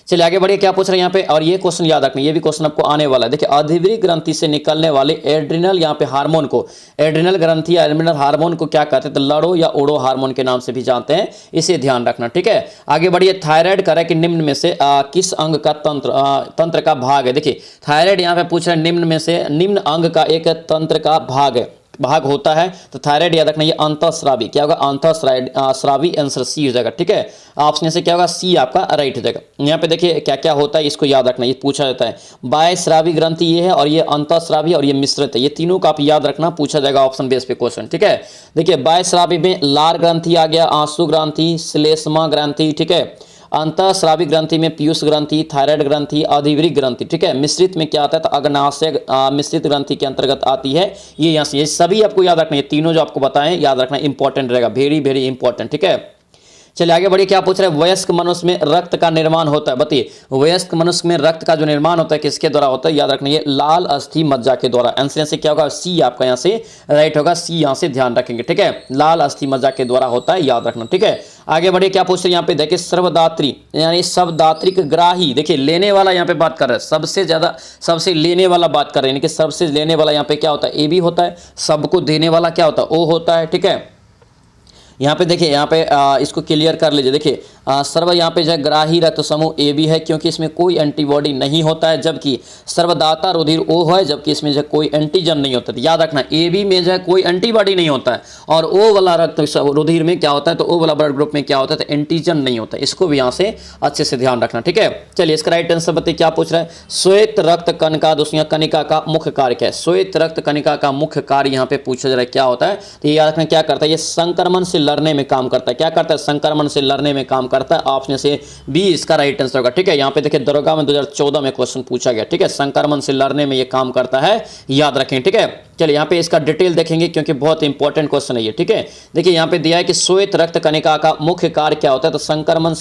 चलिए आगे बढ़िए, क्या पूछ रहे हैं यहाँ पे, और ये क्वेश्चन याद रखना, ये भी क्वेश्चन आपको आने वाला है। देखिए अधिवृक्क ग्रंथि से निकलने वाले एड्रिनल यहाँ पे हार्मोन को, एड्रिनल ग्रंथि या एड्रिनल हार्मोन को क्या कहते हैं, तो लड़ो या ओड़ो हार्मोन के नाम से भी जानते हैं, इसे ध्यान रखना, ठीक है। आगे बढ़िए, थायराइड करे कि निम्न में से किस अंग का तंत्र का भाग है। देखिए थायराइड यहाँ पे पूछ रहे हैं निम्न में से, निम्न अंग का एक तंत्र का भाग होता है, तो थायराइड याद रखना ये अंतःस्रावी, क्या होगा, अंतःस्रावी, आंसर सी हो जाएगा, ठीक है। ऑप्शन से क्या होगा, सी आपका राइट हो जाएगा। यहाँ पे देखिए क्या क्या होता है, इसको याद रखना, ये पूछा जाता है। बाह्यस्रावी ग्रंथि ये है, और ये अंतःस्रावी और ये मिश्रित है, ये तीनों का आप याद रखना, पूछा जाएगा ऑप्शन बेस पे क्वेश्चन, ठीक है। देखिए बाह्यस्रावी में लार ग्रंथि आ गया, आंसू ग्रंथि, श्लेष्मा ग्रंथि, ठीक है। अंतःस्रावी ग्रंथि में पीयूष ग्रंथि, थायराइड ग्रंथि, अधिवृक्क ग्रंथि, ठीक है। मिश्रित में क्या आता है, तो अग्नाशय मिश्रित ग्रंथि के अंतर्गत आती है, ये यहाँ से, ये सभी आपको याद रखना, ये तीनों जो आपको बताएं याद रखना, इंपॉर्टेंट रहेगा, वेरी वेरी इंपॉर्टेंट, ठीक है। चलिए आगे बढ़िए, क्या पूछ रहे हैं, वयस्क मनुष्य में रक्त का निर्माण होता है, बताइए। वयस्क मनुष्य में रक्त का जो निर्माण होता है किसके द्वारा होता है, याद रखना ये लाल अस्थि मज्जा के द्वारा, आंसर से क्या होगा, सी आपका यहाँ से राइट होगा, सी यहाँ से ध्यान रखेंगे, ठीक है। लाल अस्थि मज्जा के द्वारा होता है, याद रखना, ठीक है। आगे बढ़िए, क्या पूछ रहे हैं यहाँ पे, देखिए सर्वदात्री यानी शब्दात्रिक ग्राही, देखिए लेने वाला यहाँ पे बात कर रहे हैं, सबसे ज्यादा सबसे लेने वाला बात कर रहे हैं, यानी कि सबसे लेने वाला यहाँ पे क्या होता है, ए बी होता है, सबको देने वाला क्या होता है, ओ होता है, ठीक है। यहाँ पे देखिए, यहाँ पे इसको क्लियर कर लीजिए, देखिए सर्व यहाँ पे जो है ग्राही रक्त समूह ए बी है, क्योंकि इसमें कोई एंटीबॉडी नहीं होता है, जबकि सर्वदाता रुधिर ओ है, जबकि इसमें जो है कोई एंटीजन नहीं होता है। याद रखना ए बी में जो है कोई एंटीबॉडी नहीं होता है, और ओ वाला रक्त रुधिर में क्या होता है, तो ओ वाला ब्लड ग्रुप में क्या होता है, तो एंटीजन नहीं होता है, इसको भी यहाँ से अच्छे से ध्यान रखना, ठीक है। चलिए इसका राइट आंसर बताइए, क्या पूछ रहा है, श्वेत रक्त कणिका, दोस्तों कणिका का मुख्य कार्य क्या है, श्वेत रक्त कणिका का मुख्य कार्य यहाँ पे पूछा जा रहा है, क्या होता है, तो ये याद रखना क्या करता है, ये संक्रमण से लड़ने में काम करता है, क्या करता है, संक्रमण से लड़ने में काम करता है, ऑप्शन से बी इसका राइट आंसर होगा, ठीक है। यहाँ पे देखिए दरोगा में 2014 में क्वेश्चन पूछा गया, ठीक है, संक्रमण से लड़ने में ये काम करता है, याद रखें, ठीक है। चलिए यहाँ पे इसका डिटेल देखेंगे, क्योंकि बहुत इंपॉर्टेंट क्वेश्चन है ये, ठीक है। देखिए यहाँ पे दिया है कि श्वेत रक्त कणिका का मुख्य कार्य क्या होता है, तो संक्रमण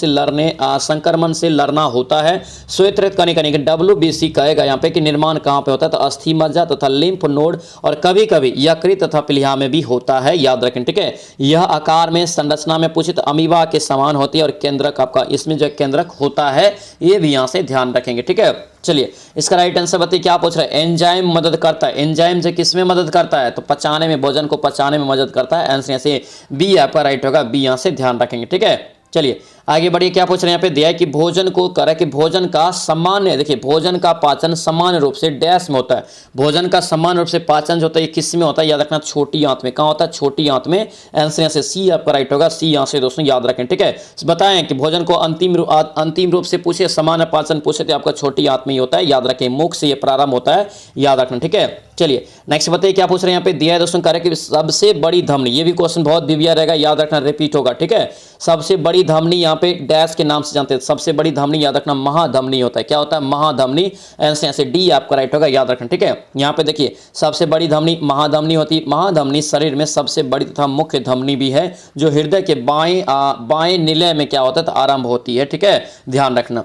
से लड़ना होता है। श्वेत रक्त कणिका WBC कहेगा यहाँ पे कि निर्माण कहाँ पे होता है, तो अस्थि मज्जा तथा लिम्फ नोड और कभी कभी यकृत तथा प्लीहा में भी होता है, याद रखें, ठीक है। यह आकार में संरचना में पूछित अमीबा के समान होती है, और केंद्रक आपका इसमें जो केंद्रक होता है, ये भी यहाँ से ध्यान रखेंगे, ठीक है। चलिए इसका राइट आंसर बताइए, क्या पूछ रहा है, एंजाइम मदद करता है, एंजाइम जो किसमें मदद करता है, तो पचाने में, भोजन को पचाने में मदद करता है, आंसर से बी आपका राइट होगा, बी यहाँ से ध्यान रखेंगे, ठीक है। चलिए आगे बढ़िए, क्या पूछ रहे हैं यहाँ पे दिया है कि भोजन को करे कि भोजन का सामान्य, देखिए भोजन का पाचन सामान्य रूप से डैश में होता है, भोजन का सामान्य रूप से पाचन जो होता है ये किस में होता है, याद रखना छोटी आंत में, कहाँ होता है, छोटी आंत में, आंसर यहाँ से सी आपका राइट होगा, सी यहाँ से दोस्तों याद रखें, ठीक है। बताएं कि भोजन को अंतिम रूप से पूछे, सामान्य पाचन पूछे तो आपका छोटी आंत में ही होता है, याद रखें, मुख से ये प्रारंभ होता है, याद रखना, ठीक है। चलिए नेक्स्ट बताइए, क्या पूछ रहे हैं यहाँ पे दिया है दोस्तों, करे कि सबसे बड़ी धमनी, ये भी क्वेश्चन बहुत दिव्या रहेगा, याद रखना, रिपीट होगा, ठीक है। सबसे बड़ी धमनी यहाँ पे डैश के नाम से जानते हैं, सबसे बड़ी धमनी याद रखना महाधमनी होता है, क्या होता है, महाधमनी, आंसर यहाँ से डी आपका राइट होगा, याद रखना, ठीक है। यहाँ पे देखिए सबसे बड़ी धमनी महाधमनी होती है, महाधमनी शरीर में सबसे बड़ी तथा मुख्य धमनी भी है, जो हृदय के बाएं निलय में क्या होता है, तो आरंभ होती है, ठीक है, ध्यान रखना।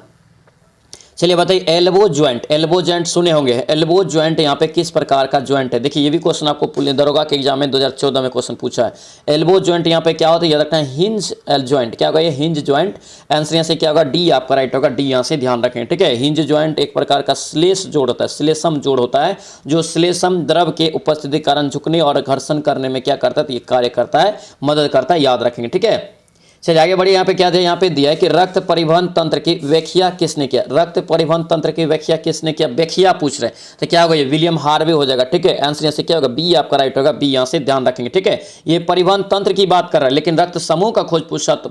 चलिए बताइए एल्बो ज्वाइंट सुने होंगे। एल्बो ज्वाइंट यहाँ पे किस प्रकार का ज्वाइंट है? देखिए ये भी क्वेश्चन आपको दरोगा के एग्जाम में 2014 में क्वेश्चन पूछा है। एल्बो ज्वाइंट यहाँ पे क्या होता है याद रखना है, हिंज ज्वाइंट। क्या होगा ये? Hinge joint. आंसर यहाँ से क्या होगा? डी आपका राइट होगा, डी यहाँ से ध्यान रखें, ठीक है। हिंज ज्वाइंट एक प्रकार का श्लेष जोड़ होता है, श्लेषम जोड़ होता है, जो श्लेषम द्रव के उपस्थिति के कारण झुकने और घर्षण करने में क्या करता है? तो ये कार्य करता है, मदद करता है, याद रखेंगे, ठीक है। चलिए आगे बढ़िए। यहाँ पे क्या दिया? यहाँ पे दिया है कि रक्त परिवहन तंत्र की व्याख्या किसने किया? रक्त परिवहन तंत्र की व्याख्या किसने किया? व्याख्या पूछ रहे हैं तो क्या होगा? ये विलियम हार्वे हो जाएगा, ठीक है। आंसर यहाँ से क्या होगा? बी आपका राइट होगा, बी यहाँ से ध्यान रखेंगे, ठीक है। ये परिवहन तंत्र की बात कर रहा है, लेकिन रक्त समूह का खोज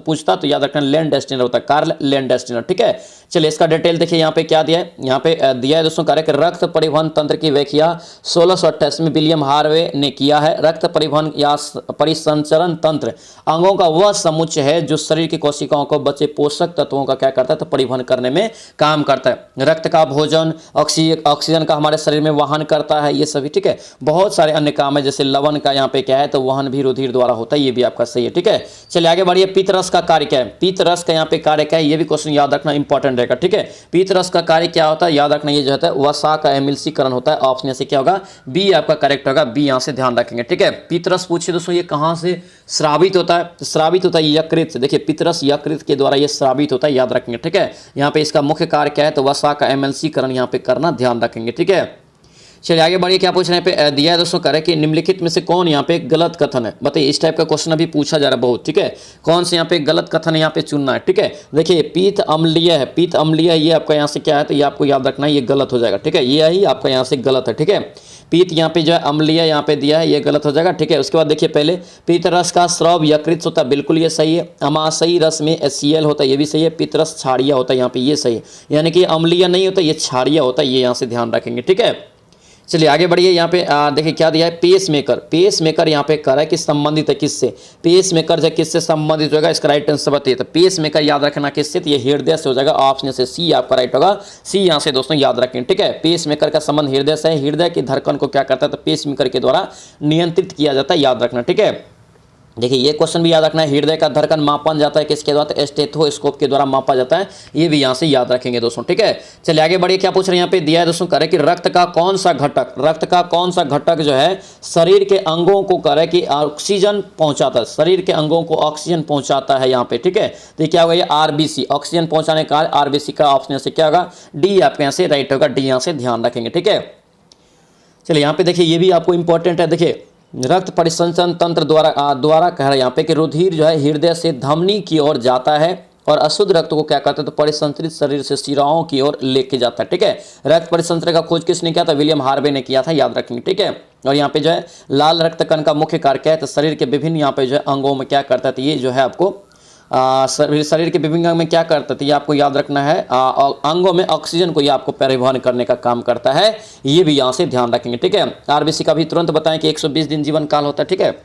पूछता तो याद रखना लैंडस्टीनर होता है, कार्ल लैंडस्टीनर, ठीक है। चलिए इसका डिटेल देखिए। यहाँ पे क्या दिया है? यहाँ पे दिया है दोस्तों कार्य कि रक्त परिवहन तंत्र की व्याख्या 1628 में विलियम हार्वे ने किया है। रक्त परिवहन या परिसंचरण तंत्र अंगों का वह समुच्चय है जो शरीर की कोशिकाओं को बचे पोषक तत्वों का क्या करता है? तो परिवहन करने में काम करता है। रक्त का भोजन, ऑक्सीजन का हमारे शरीर में वहन करता है, ये सभी, ठीक है। बहुत सारे अन्य काम है, जैसे लवण का यहाँ पे क्या है? तो वहन भी रुधिर द्वारा होता है, ये भी आपका सही है, ठीक है। चलिए आगे बढ़िए। पीतरस का कार्य क्या है? पीतरस का यहाँ पे कार्य क्या है? ये भी क्वेश्चन याद रखना इंपॉर्टेंट रहेगा, ठीक है। पीतरस का कार्य क्या होता है? याद रखना ये जो होता है वसा का एमिल्सीकरण होता है। ऑप्शन से क्या होगा? बी आपका करेक्ट होगा, बी यहाँ से ध्यान रखेंगे, ठीक है। पीतरस पूछिए दोस्तों ये कहाँ से स्रावित होता है? तो स्रावित होता है यकृत से। देखिए पितरस यकृत के द्वारा ये स्रावित होता है, याद रखेंगे, ठीक है। यहाँ पे इसका मुख्य कार्य क्या है? तो वसा का एमिल्सीकरण यहाँ पे करना, ध्यान रखेंगे, ठीक है। चलिए आगे बढ़िए। क्या पूछ रहे हैं? पे दिया है दोस्तों करे कि निम्नलिखित में से कौन यहाँ पे गलत कथन है? बताइए, इस टाइप का क्वेश्चन अभी पूछा जा रहा है बहुत, ठीक है। कौन से यहाँ पे गलत कथन यहाँ पे चुनना है, ठीक है। देखिए पीत अम्लीय है, पीत अम्लीय ये आपका यहाँ से क्या है? तो ये आपको याद रखना है, ये गलत हो जाएगा, ठीक है। ये ही आपका यहाँ से गलत है, ठीक है। पीत यहाँ पे जो है अम्लीय यहाँ पे दिया है, ये गलत हो जाएगा, ठीक है। उसके बाद देखिए पहले पीत रस का स्राव यकृत होता है, बिल्कुल ये सही है। अमाशयी रस में HCl होता है, ये भी सही है। पीत रस क्षारीय होता है, यहाँ पे ये सही है, यानी कि अम्लीय नहीं होता, ये क्षारीय होता है, ये यहाँ से ध्यान रखेंगे, ठीक है। चलिए आगे बढ़िए। यहाँ पे देखिए क्या दिया है? Pace maker. पेस मेकर यहाँ पे कर है कि संबंधित है किससे? पेस मेकर जो किससे संबंधित होगा? इसका राइट आंसर बताइए। तो पेस मेकर याद रखना किससे? तो ये हृदय से हो जाएगा, ऑप्शन से सी आपका राइट होगा, सी यहाँ से दोस्तों याद रखें, ठीक है। पेस मेकर का संबंध हृदय से है। हृदय की धड़कन को क्या करता है? तो पेस मेकर के द्वारा नियंत्रित किया जाता है, याद रखना, ठीक है। देखिए ये क्वेश्चन भी याद रखना है, हृदय का धड़कन मापा जाता है किसके द्वारा? तो स्टेथोस्कोप के द्वारा मापा जाता है, ये भी यहाँ से याद रखेंगे दोस्तों, ठीक है। चलिए आगे बढ़िए। क्या पूछ रहे हैं? यहाँ पे दिया है दोस्तों करे कि रक्त का कौन सा घटक जो है शरीर के अंगों को करे कि ऑक्सीजन पहुंचाता है, शरीर के अंगों को ऑक्सीजन पहुंचाता है यहाँ पे, ठीक है। तो क्या होगा? ये RBC, ऑक्सीजन पहुंचाने का RBC का ऑप्शन से क्या होगा? डी आपके यहाँ से राइट होगा, डी यहाँ से ध्यान रखेंगे, ठीक है। चलिए यहाँ पे देखिए ये भी आपको इंपॉर्टेंट है। देखिए रक्त परिसंचरण तंत्र द्वारा कह रहा है यहाँ पे कि रुधिर जो है हृदय से धमनी की ओर जाता है और अशुद्ध रक्त को क्या करता है? तो परिसंचरित शरीर से शिराओं की ओर लेके जाता है, ठीक है। रक्त परिसंचरण का खोज किसने किया था? विलियम हार्वे ने किया था, याद रखेंगे, ठीक है। और यहाँ पे जो है लाल रक्त कण का मुख्य कार्य क्या है? तो शरीर के विभिन्न यहाँ पे जो है अंगों में क्या करता है? तो ये जो है आपको शरीर के विभिन्न अंग में क्या करता है? तो ये आपको याद रखना है, अंगों में ऑक्सीजन को ये आपको परिवहन करने का काम करता है, ये भी यहाँ से ध्यान रखेंगे, ठीक है। RBC का भी तुरंत बताएं कि 120 दिन जीवन काल होता है, ठीक है।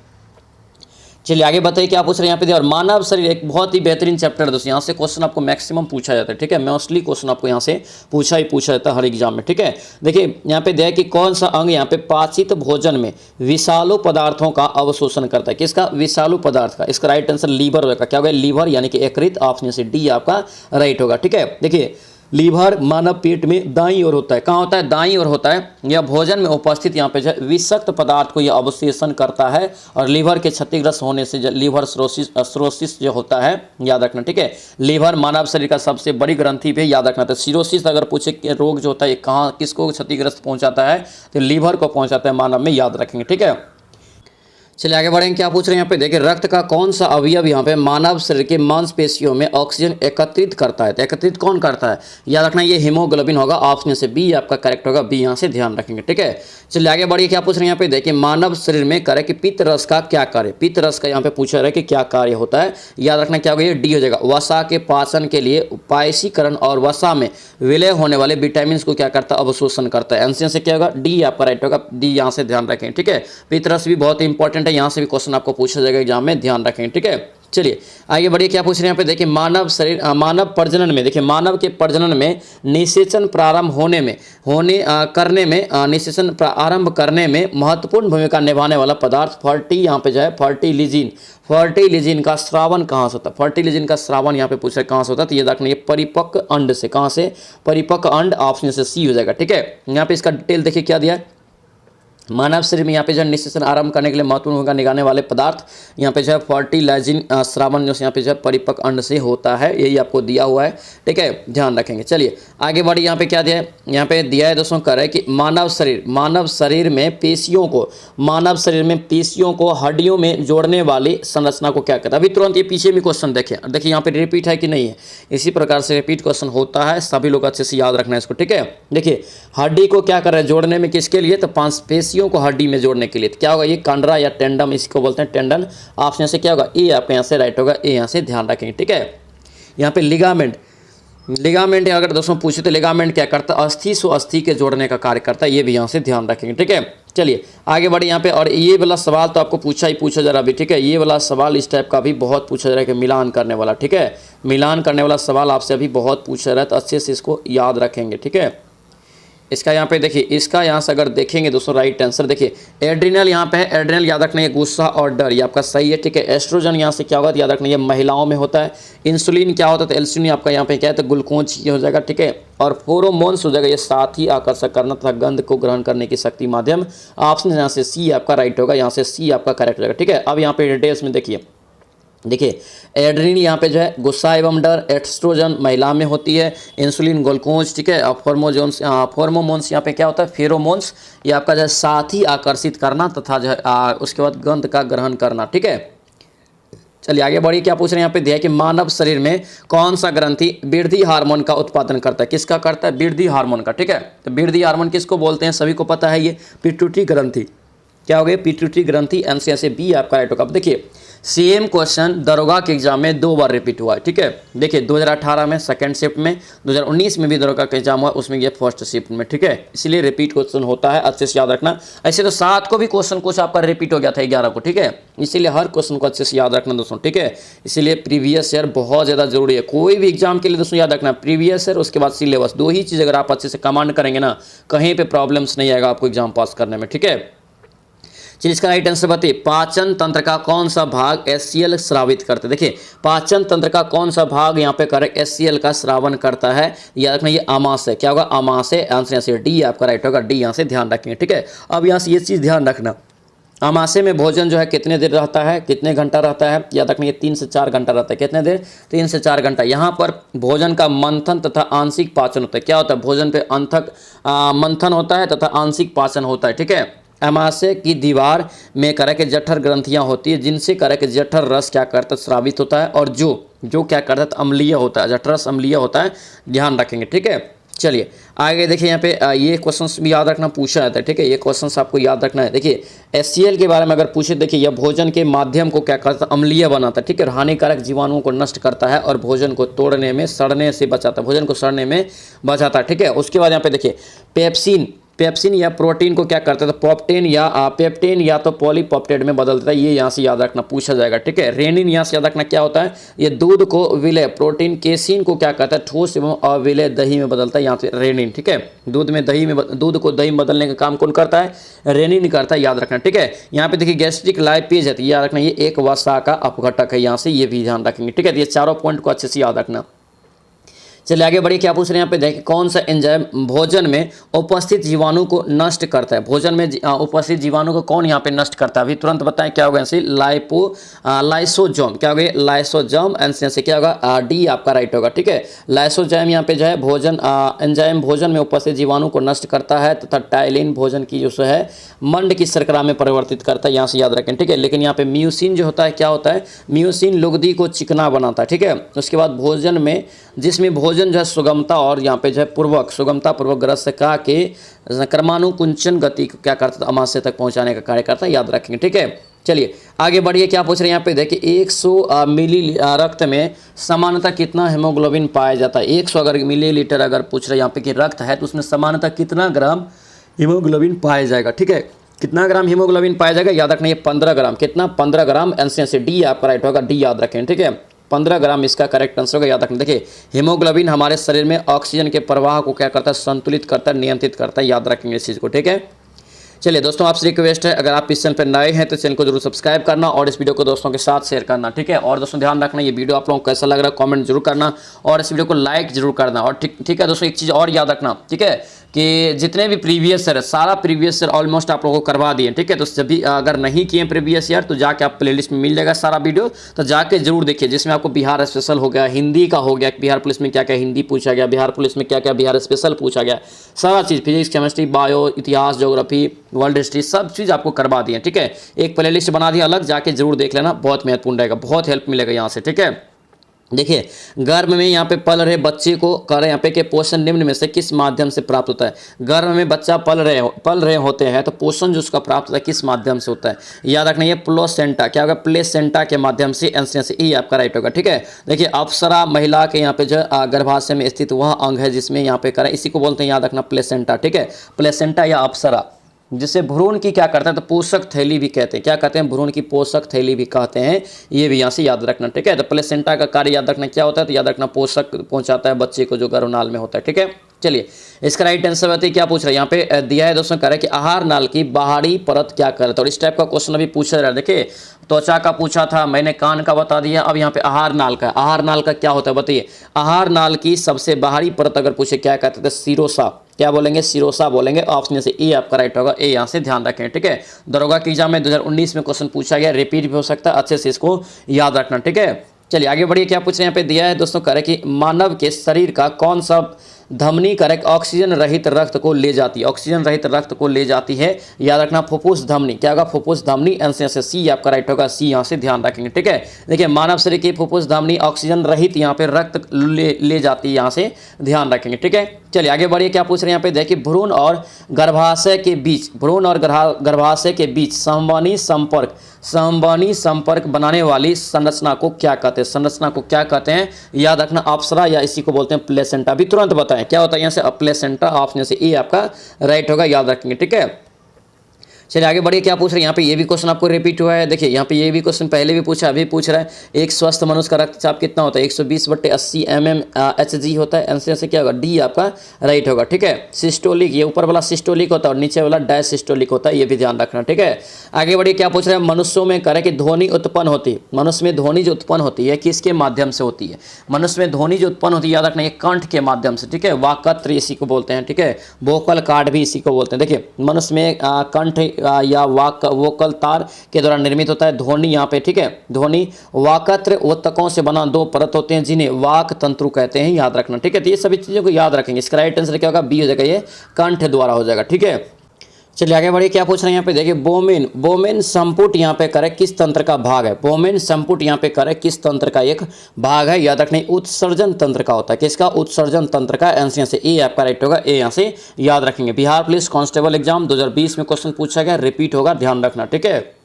चलिए आगे बताइए क्या पूछ रहे हैं यहाँ पे? और मानव शरीर एक बहुत ही बेहतरीन चैप्टर है दोस्तों, यहाँ से क्वेश्चन आपको मैक्सिमम पूछा जाता है, ठीक है। मोस्टली क्वेश्चन आपको यहाँ से पूछा जाता है हर एग्जाम में, ठीक है। देखिए यहाँ पे दिया है कि कौन सा अंग यहाँ पे पाचित भोजन में विषालु पदार्थों का अवशोषण करता है? किसका? विषालु पदार्थ का। इसका राइट आंसर लीवर होगा। क्या होगा? लीवर यानी कि यकृत, ऑप्शन से डी आपका राइट होगा, ठीक है। देखिए लीवर मानव पेट में दाईं ओर होता है। कहाँ होता है? दाईं ओर होता है। यह भोजन में उपस्थित यहाँ पे जो विषाक्त पदार्थ को यह अवशोषण करता है और लीवर के क्षतिग्रस्त होने से लीवर सिरोसिस जो होता है, याद रखना, ठीक है। लीवर मानव शरीर का सबसे बड़ी ग्रंथि भी याद रखना। तो सिरोसिस अगर पूछे कि रोग जो होता है कहाँ किसको क्षतिग्रस्त पहुँचाता है? तो लीवर को पहुँचाता है मानव में, याद रखेंगे, ठीक है। चलिए आगे बढ़ेंगे। क्या पूछ रहे हैं यहाँ पे? देखिए रक्त का कौन सा अवयव यहाँ पे मानव शरीर के मांसपेशियों में ऑक्सीजन एकत्रित करता है? तो एकत्रित कौन करता है? याद रखना ये हीमोग्लोबिन होगा, ऑप्शन से बी आपका करेक्ट होगा, बी यहाँ से ध्यान रखेंगे, ठीक है। चलिए आगे बढ़िए। क्या पूछ रहे हैं यहाँ पे? देखिए मानव शरीर में करे कि पित्त रस का क्या कार्य? पित्त रस का यहाँ पे पूछा रहा है कि क्या कार्य होता है? याद रखना क्या होगा? ये डी हो जाएगा। वसा के पाचन के लिए उपायसीकरण और वसा में विलय होने वाले विटामिन को क्या करता है? अवशोषण करता है। आंसर से क्या होगा? डी आपका राइट होगा, डी यहाँ से ध्यान रखें, ठीक है। पित्त रस भी बहुत इंपॉर्टेंट है, यहाँ से भी क्वेश्चन आपको पूछा जाएगा एग्जाम में, ध्यान रखें, ठीक है। चलिए आगे बढ़िए, क्या पूछ रहे हैं यहाँ पे देखिए, मानव शरीर मानव प्रजनन में, देखिए मानव के प्रजनन में निषेचन प्रारंभ निषेचन प्रारंभ करने में महत्वपूर्ण भूमिका निभाने वाला पदार्थ यहाँ पे जो है फर्टिलिजिन का स्रावन कहाँ से होता है? फर्टिलिजिन का स्रावन यहाँ पे पूछ रहे कहाँ से होता है? तो ये देखना, ये परिपक्व अंड से। कहाँ से? परिपक्व अंड, ऑप्शन से सी हो जाएगा। ठीक है, यहाँ पे इसका डिटेल देखिए क्या दिया है। मानव शरीर में यहाँ पे जो निषेचन आरंभ करने के लिए महत्वपूर्ण भूमिका निभाने वाले पदार्थ यहाँ पे जो है फर्टिलाइजिंग स्रावन जो यहाँ पे जो है परिपक्व अंड से होता है, यही आपको दिया हुआ है। ठीक है, ध्यान रखेंगे। चलिए आगे बढ़िए, यहाँ पे क्या दिया है? यहाँ पे दिया है दोस्तों, कर है कि मानव शरीर में पेशियों को हड्डियों में जोड़ने वाली संरचना को क्या कहता है? अभी तुरंत ये पीछे भी क्वेश्चन देखिए यहाँ पे रिपीट है कि नहीं है, इसी प्रकार से रिपीट क्वेश्चन होता है, सभी लोग अच्छे से याद रखना है इसको। ठीक है, देखिए हड्डी को क्या कर रहे हैं जोड़ने में, किसके लिए? तो पेशियों को हड्डी में जोड़ने के लिए। तो क्या होगा? ये कंडरा या टेंडम, इसको बोलते हैं टेंडन। ऑप्शन से क्या होगा? ए आपके यहाँ से राइट होगा, ए यहाँ से ध्यान रखेंगे। ठीक है, यहाँ पे लिगामेंट अगर दोस्तों पूछे तो लिगामेंट क्या करता है? अस्थि से अस्थि के जोड़ने का कार्य करता है, ये भी यहाँ से ध्यान रखेंगे। ठीक है, चलिए आगे बढ़े यहाँ पे। और ये वाला सवाल तो आपको पूछा जा रहा अभी। ठीक है, ये वाला सवाल इस टाइप का भी बहुत पूछा जा रहा है कि मिलान करने वाला। ठीक है, मिलान करने वाला सवाल आपसे अभी बहुत पूछा जा रहा है, तो अच्छे से इसको याद रखेंगे। ठीक है, इसका यहाँ पे देखिए, इसका यहाँ से अगर देखेंगे दोस्तों राइट आंसर देखिए, एड्रिनल यहाँ पे है। एड्रिनल याद रखना है गुस्सा और डर, ये आपका सही है। ठीक है, एस्ट्रोजन यहाँ से क्या होगा? याद रखना, ये महिलाओं में होता है। इंसुलिन क्या होता है? तो इंसुलिन आपका यहाँ पे क्या है? तो ग्लूकोज ये हो जाएगा। ठीक है, और फेरोमोन्स हो जाएगा, ये साथ ही आकर्षक करना तथा गंध को ग्रहण करने की शक्ति माध्यम। ऑप्शन यहाँ से सी आपका राइट होगा, यहाँ से सी आपका करेक्ट हो जाएगा। ठीक है, अब यहाँ पे डिटेल्स में देखिए एड्रिनल यहाँ पे जो है गुस्सा एवं डर, एस्ट्रोजन महिला में होती है, इंसुलिन ग्लूकोज। ठीक है, और फोर्मोमोन्स यहाँ पे क्या होता है? फेरोमोन्स, ये आपका जो है साथ ही आकर्षित करना तथा जो है उसके बाद गंध का ग्रहण करना। ठीक है, चलिए आगे बढ़िए, क्या पूछ रहे हैं यहाँ पे दिया है कि मानव शरीर में कौन सा ग्रंथि वृद्धि हार्मोन का उत्पादन करता है? किसका करता है? वृद्धि हार्मोन का। ठीक है, तो वृद्धि हार्मोन किसको बोलते हैं? सभी को पता है, ये पिट्यूटरी ग्रंथि। क्या हो गया? पिट्यूटरी ग्रंथि। आंसर से बी आपका राइट होगा। अब देखिए सेम क्वेश्चन दरोगा के एग्जाम में 2 बार रिपीट हुआ है। ठीक है, देखिए 2018 में सेकंड शिफ्ट में, 2019 में भी दरोगा का एग्जाम हुआ, उसमें ये फर्स्ट शिफ्ट में। ठीक है, इसलिए रिपीट क्वेश्चन होता है, अच्छे से याद रखना। ऐसे तो 7 को भी क्वेश्चन कुछ आपका रिपीट हो गया था 11 को। ठीक है, इसीलिए हर क्वेश्चन को अच्छे से याद रखना दोस्तों। ठीक है, इसीलिए प्रीवियस ईयर बहुत ज़्यादा जरूरी है, कोई भी एग्जाम के लिए दोस्तों याद रखना, प्रीवियस ईयर उसके बाद सिलेबस, 2 ही चीज़ अगर आप अच्छे से कमांड करेंगे ना, कहीं पर प्रॉब्लम्स नहीं आएगा आपको एग्जाम पास करने में। ठीक है, चलिए इसका राइट आंसर बताइए, पाचन तंत्र का कौन सा भाग HCl स्रावित करता है? देखिए पाचन तंत्र का कौन सा भाग यहाँ पे करेक्ट HCl का स्रावन करता है? याद रखना, ये आमाशय। क्या होगा? आमाशय। आंसर यहाँ से डी आपका राइट होगा, डी यहाँ से ध्यान रखेंगे। ठीक है, अब यहाँ से ये चीज़ ध्यान रखना, आमाशय में भोजन जो है कितने देर रहता है, कितने घंटा रहता है? याद रखना, ये 3 से 4 घंटा रहता है। कितने देर? 3 से 4 घंटा। यहाँ पर भोजन का मंथन तथा आंशिक पाचन होता है। क्या होता है? भोजन पे मंथन होता है तथा आंशिक पाचन होता है। ठीक है, आमाशय की दीवार में करक जठर ग्रंथियां होती है, जिनसे करक जठर रस क्या करता है? स्रावित होता है, और जो क्या करता है? अम्लीय होता है, जठरस अम्लीय होता है, ध्यान रखेंगे। ठीक है, चलिए आगे देखिए, यहाँ पे ये क्वेश्चंस भी याद रखना, पूछा जाता है। ठीक है, ये क्वेश्चंस आपको याद रखना है। देखिए HCl के बारे में अगर पूछे, देखिए यह भोजन के माध्यम को क्या करता है? अम्लीय बनाता है। ठीक है, हानिकारक जीवाणुओं को नष्ट करता है और भोजन को तोड़ने में, सड़ने से बचाता है, भोजन को सड़ने में बचाता है। ठीक है, उसके बाद यहाँ पे देखिए पेप्सिन या प्रोटीन को क्या करता है? तो पेप्टेन या तो पॉलीपेप्टाइड में बदल देता है, ये यहाँ से याद रखना, पूछा जाएगा। ठीक है, रेनिन यहाँ से याद रखना क्या होता है? ये दूध को विलय, प्रोटीन केसिन को क्या करता है? ठोस एवं अविलय दही में बदलता है, यहाँ से रेनिन। ठीक है, दूध को दही में बदलने का काम कौन करता है? रेनिन करता है, याद रखना। ठीक है, यहाँ पे देखिए गैस्ट्रिक लाइपेज है, याद रखना, ये एक वसा का अपघटक है, यहाँ से ये भी ध्यान रखेंगे। ठीक है, ये चारों पॉइंट को अच्छे से याद रखना। चलिए आगे बढ़िए, क्या पूछ रहे हैं यहाँ पे देखिए, कौन सा एंजाइम भोजन में उपस्थित जीवाणु को नष्ट करता है? भोजन में उपस्थित जीवाणु को कौन यहाँ पे नष्ट करता है? अभी तुरंत बताएं क्या होगा? ऐसे लाइसोजोम। क्या होगा? लाइसोजोम। आंसर से क्या होगा? डी आपका राइट होगा। ठीक है, लाइसोजोम यहाँ पे जो है एंजाइम भोजन में उपस्थित जीवाणु को नष्ट करता है तथा टाइलिन भोजन की जो है मंड की शर्करा में परिवर्तित करता है, यहाँ से याद रखें। ठीक है, लेकिन यहाँ पे म्यूसिन जो होता है, क्या होता है? म्यूसिन लुगदी को चिकना बनाता है। ठीक है, उसके बाद भोजन में, जिसमें भोजन जो है सुगमता और यहाँ पे जो है सुगमता पूर्वक रसका के क्रमानुकुंचन गति को क्या करता है? आमाशय तक पहुंचाने का कार्य करता है, याद रखेंगे। ठीक है, चलिए आगे बढ़िए, क्या पूछ रहे हैं यहाँ पे देखिए, 100 मिली रक्त में सामान्यतः कितना हेमोग्लोबिन पाया जाता है? 100 अगर मिलीलीटर अगर पूछ रहे हैं यहाँ पे कि रक्त है, तो उसमें सामान्यतः कितना ग्राम हीमोग्लोबिन पाया जाएगा? ठीक है, कितना ग्राम हीमोग्लोबिन पाया जाएगा, याद रखना ये 15 ग्राम, कितना 15 ग्राम। आंसर से डी आपका राइट होगा, डी याद रखें, ठीक है 15 ग्राम इसका करेक्ट आंसर होगा, याद रखना। देखिए हीमोग्लोबिन हमारे शरीर में ऑक्सीजन के प्रवाह को क्या करता है, संतुलित करता है, नियंत्रित करता है, याद रखेंगे इस चीज़ को, ठीक है। चलिए दोस्तों, आपसे रिक्वेस्ट है, अगर आप इस चैनल पर नए हैं तो चैनल को जरूर सब्सक्राइब करना और इस वीडियो को दोस्तों के साथ शेयर करना, ठीक है। और दोस्तों ध्यान रखना, ये वीडियो आप लोगों को कैसा लग रहा है कमेंट जरूर करना और इस वीडियो को लाइक जरूर करना। और ठीक है दोस्तों, एक चीज़ और याद रखना, ठीक है, कि जितने भी प्रीवियस ईयर सारा प्रीवियस ईयर ऑलमोस्ट आप लोगों को करवा दिए, ठीक है। तो जब भी अगर नहीं किए प्रीवियस ईयर तो जाके आप प्लेलिस्ट में मिल जाएगा सारा वीडियो, तो जाके जरूर देखिए, जिसमें आपको बिहार स्पेशल हो गया, हिंदी का हो गया, बिहार पुलिस में क्या क्या हिंदी पूछा गया, बिहार पुलिस में क्या क्या बिहार स्पेशल पूछा गया, सारा चीज़ फिजिक्स, केमिस्ट्री, बायो, इतिहास, ज्योग्राफी, वर्ल्ड हिस्ट्री, सब चीज़ आपको करवा दिए, ठीक है। एक प्लेलिस्ट बना दिया अलग, जाके जरूर देख लेना, बहुत महत्वपूर्ण रहेगा, बहुत हेल्प मिलेगा यहाँ से, ठीक है। देखिए गर्भ में यहाँ पे पल रहे बच्चे को कह रहे हैं यहाँ पे कि पोषण निम्न में से किस माध्यम से प्राप्त होता है। गर्भ में बच्चा पल रहे होते हैं तो पोषण जो उसका प्राप्त होता है किस माध्यम से होता है, याद रखना ये प्लेसेंटा, क्या होगा, प्लेसेंटा के माध्यम से। आंसर से ई आपका राइट होगा, ठीक है। देखिए अप्सरा महिला के यहाँ पे जो गर्भाशय में स्थित वह अंग है जिसमें यहाँ पे करें, इसी को बोलते हैं याद रखना प्लेसेंटा, ठीक है। प्लेसेंटा या अप्सरा, जिसे भ्रूण की क्या करते हैं तो पोषक थैली भी कहते हैं, क्या कहते हैं, भ्रूण की पोषक थैली भी कहते हैं, ये भी यहाँ से याद रखना, ठीक है। तो प्लेसेंटा का कार्य याद रखना क्या होता है, तो याद रखना पोषक पहुंचाता है बच्चे को जो गर्भनाल में होता है, ठीक है। चलिए इसका राइट आंसर बताइए, क्या पूछ रहा है यहाँ पे दिया है दोस्तों, कह रहा है कि आहार नाल की बाहरी परत क्या करता है। और इस टाइप का क्वेश्चन अभी पूछा जा रहा है, देखिए त्वचा का पूछा था, मैंने कान का बता दिया, अब यहाँ पे आहार नाल का। आहार नाल का क्या होता है बताइए, आहार नाल की सबसे बाहरी परत अगर पूछे क्या कहते थे, सिरोसा, क्या बोलेंगे, सिरोसा बोलेंगे। ऑप्शन से ए आपका राइट होगा, ए यहाँ से ध्यान रखें, ठीक है। दरोगा की एग्जाम में 2019 में क्वेश्चन पूछा गया, रिपीट भी हो सकता है, अच्छे से इसको याद रखना, ठीक है। चलिए आगे बढ़िए, क्या पूछ रहे हैं यहाँ पे दिया है दोस्तों, कह रहे कि मानव के शरीर का कौन सा धमनी करेक्ट ऑक्सीजन रहित रक्त को ले जाती है, ऑक्सीजन रहित रक्त को ले जाती है, याद रखना फुफ्फुस धमनी, क्या होगा, फुफ्फुस धमनी। आंसर से सी आपका राइट होगा, सी यहाँ से ध्यान रखेंगे, ठीक है। देखिए मानव शरीर की फुफ्फुस धमनी ऑक्सीजन रहित यहाँ पे रक्त ले जाती है, यहाँ से ध्यान रखेंगे, ठीक है। चलिए आगे बढ़िए, क्या पूछ रहे हैं यहाँ पे देखिए, भ्रूण और गर्भाशय के बीच, भ्रूण और गर्भाशय के बीच संवहनी संपर्क बनाने वाली संरचना को क्या कहते हैं, संरचना को क्या कहते हैं, याद रखना अप्सरा या इसी को बोलते हैं प्लेसेंटा। अभी तुरंत बताएं क्या होता है यहाँ से, प्लेसेंटा। ऑप्शन से ए आपका राइट होगा, याद रखेंगे, ठीक है। चलिए आगे बढ़िए, क्या पूछ रहे हैं यहाँ पे, ये भी क्वेश्चन आपको रिपीट हुआ है। देखिए यहाँ पे ये भी क्वेश्चन पहले भी पूछा, अभी पूछ रहा है, एक स्वस्थ मनुष्य का रक्तचाप कितना होता है, 120/80 mmHg होता है। आंसर से क्या होगा, डी आपका राइट होगा, ठीक है। सिस्टोलिक, ये ऊपर वाला सिस्टोलिक होता है और नीचे वाला डायसिस्टोलिक होता है, ये भी ध्यान रखना, ठीक है। आगे बढ़िए, क्या पूछ रहे हैं, मनुष्यों में करें कि ध्वनि उत्पन्न होती है, मनुष्य में ध्वनि जो उत्पन्न होती है किसके माध्यम से होती है, मनुष्य में ध्वनि जो उत्पन्न होती है याद रखना ये कंठ के माध्यम से, ठीक है। वाक्यत्र इसी को बोलते हैं, ठीक है। वोकल कार्ड भी इसी को बोलते हैं। देखिए मनुष्य में कंठ या वोकल तार के द्वारा निर्मित होता है ध्वनि यहाँ पे, ठीक है। ध्वनि वाक्यत्र ऊतकों से बना 2 परत होते हैं जिन्हें वाक तंतु कहते हैं, याद रखना, ठीक है। तो ये सभी चीज़ों को याद रखेंगे। इसका राइट आंसर क्या होगा, बी हो जाएगा, ये कंठ द्वारा हो जाएगा, ठीक है। चलिए आगे बढ़िए, क्या पूछ रहे हैं यहाँ पे देखिए, बोमेन संपुट यहाँ पे करे किस तंत्र का भाग है, बोमेन संपुट यहाँ पे करे किस तंत्र का एक भाग है, याद रखना उत्सर्जन तंत्र का होता है, किसका, उत्सर्जन तंत्र का। आंसर से ए आपका राइट होगा, ए यहाँ से याद रखेंगे। बिहार पुलिस कांस्टेबल एग्जाम 2020 में क्वेश्चन पूछा गया, रिपीट होगा, ध्यान रखना, ठीक है।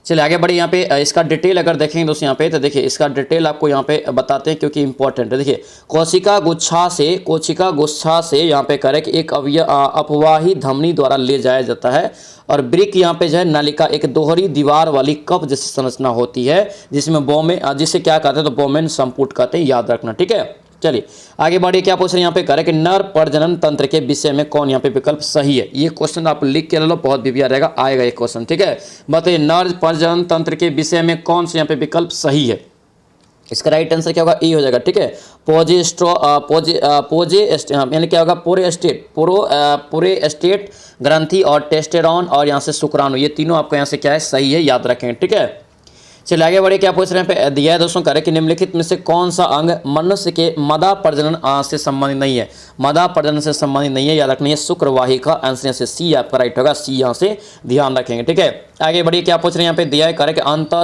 चलिए आगे बढ़िए, यहाँ पे इसका डिटेल अगर देखेंगे दोस्तों यहाँ पे, तो देखिए इसका डिटेल आपको यहाँ पे बताते हैं क्योंकि इंपॉर्टेंट है। देखिए कोशिका गुच्छा से यहाँ पे करें कि एक अपवाही धमनी द्वारा ले जाया जाता है और ब्रिक यहाँ पे जो है नलिका एक दोहरी दीवार वाली कप जैसी संरचना होती है जिसमें जिसे क्या कहते हैं, तो बोमेन संपुट कहते हैं, याद रखना, ठीक है। चलिए आगे बढ़िए, क्या पूछ रहे हैं यहाँ पे करें कि नर प्रजनन तंत्र के विषय में कौन यहाँ पे विकल्प सही है। ये क्वेश्चन आप लिख के ले लो, बहुत भी रहेगा, आएगा ये क्वेश्चन, ठीक है। बताइए नर प्रजनन तंत्र के विषय में कौन से यहाँ पे विकल्प सही है। इसका राइट आंसर क्या होगा, ई हो जाएगा, ठीक है। यानी क्या होगा, प्रोस्टेट ग्रंथि और टेस्टेरॉन और यहाँ से शुक्राणु, ये तीनों आपको यहाँ से क्या है, सही है, याद रखें, ठीक है। चलिए आगे बढ़े, क्या पूछ रहे हैं पे दिया है दोस्तों, करें कि निम्नलिखित में से कौन सा अंग मनुष्य के मदा प्रजनन से संबंधित नहीं है, मदा प्रजनन से संबंधित नहीं है, याद रखना है शुक्रवाही का। आंसर से सी आपका राइट होगा, सी यहाँ से ध्यान रखेंगे, ठीक है। आगे बढ़िए, क्या पूछ रहे हैं यहाँ पे दिया है, करें कि अंतः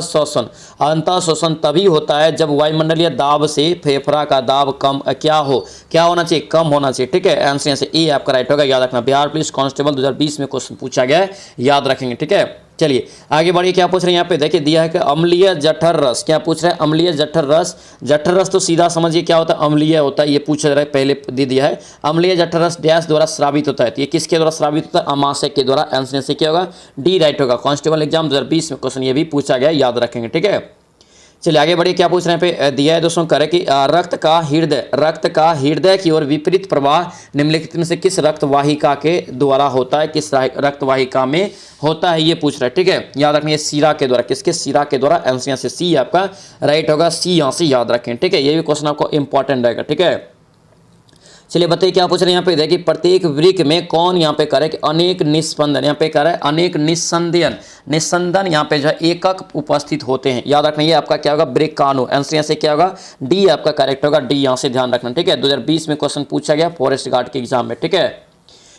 शोषण तभी होता है जब वायुमंडलीय दाब से फेफड़ा का दाब क्या होना चाहिए, कम होना चाहिए, ठीक है। आंसर से ए आपका राइट होगा, याद रखना। बिहार पुलिस कांस्टेबल 2020 में क्वेश्चन पूछा गया है, याद रखेंगे, ठीक है। चलिए आगे बढ़िए, क्या पूछ रहे हैं यहाँ पे देखिए दिया है कि अम्लीय जठर रस, क्या पूछ रहे हैं अम्लीय जठर रस। जठर रस तो सीधा समझिए क्या होता है, अम्लीय होता है, ये पूछ रहा है पहले दे दिया है। अम्लीय जठर रस डैश द्वारा स्रावित होता है, तो ये किसके द्वारा स्रावित होता है, अमाशय के द्वारा। आंसर से क्या होगा, डी राइट होगा। कांस्टेबल एग्जाम 2020 में क्वेश्चन ये भी पूछा गया, याद रखेंगे, ठीक है। चलिए आगे बढ़िए, क्या पूछ रहे हैं पे दिया है दोस्तों, करे कि रक्त का हृदय की ओर विपरीत प्रवाह निम्नलिखित में से किस रक्त वाहिका के द्वारा होता है, किस रक्त वाहिका में होता है, ये पूछ रहा है, ठीक है। याद रखना ये शिरा के द्वारा, किसके, शिरा के द्वारा। आंसर यहाँ से सी आपका राइट होगा, सी यहाँ से याद रखें, ठीक है। ये भी क्वेश्चन आपको इंपॉर्टेंट रहेगा, ठीक है। चलिए बताइए क्या पूछ रहे हैं यहाँ पे देखिए, प्रत्येक वृक्क में कौन यहाँ पे करे कि अनेक निस्पंदन, यहाँ पे करे अनेक निस्संदन यहाँ पे जो है एकक उपस्थित होते हैं। याद रखना ये आपका क्या होगा, ब्रेकाणु। आंसर यहाँ से क्या होगा, डी आपका करेक्ट होगा, डी यहाँ से ध्यान रखना, ठीक है। 2020 में क्वेश्चन पूछा गया फॉरेस्ट गार्ड के एग्जाम में, ठीक है।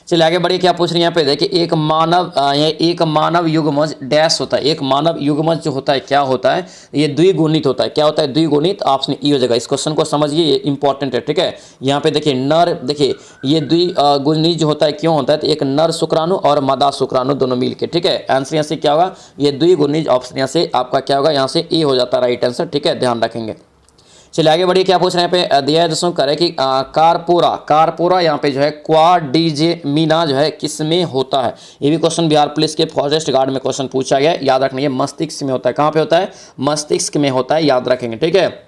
चलिए आगे बढ़िए, क्या पूछ रहे हैं यहाँ पे देखिए, एक मानव युग्मज डैश होता है, एक मानव युग्मज जो होता है क्या होता है, ये द्विगुणित होता है। क्या होता है, द्विगुणित। ऑप्शन ई हो जाएगा। इस क्वेश्चन को समझिए, ये इंपॉर्टेंट है, ठीक है। यहाँ पे देखिए नर, देखिए ये द्विगुणित जो होता है क्यों होता है, तो एक नर शुक्राणु और मादा शुक्राणु दोनों मिलके, ठीक है। आंसर यहाँ से क्या होगा, ये द्विगुणित। ऑप्शन यहाँ से आपका क्या होगा, यहाँ से ए हो जाता है राइट आंसर, ठीक है, ध्यान रखेंगे। चलिए आगे बढ़िए, क्या पूछ रहे हैं यहाँ पे दिया है दोस्तों, करे कि कारपोरा यहाँ पे जो है क्वाड्रिजेमिना जो है किसमें होता है। ये भी क्वेश्चन बिहार पुलिस के फॉरेस्ट गार्ड में क्वेश्चन पूछा गया है, याद रखना ये मस्तिष्क में होता है। कहाँ पे होता है, मस्तिष्क में होता है, याद रखेंगे, ठीक है।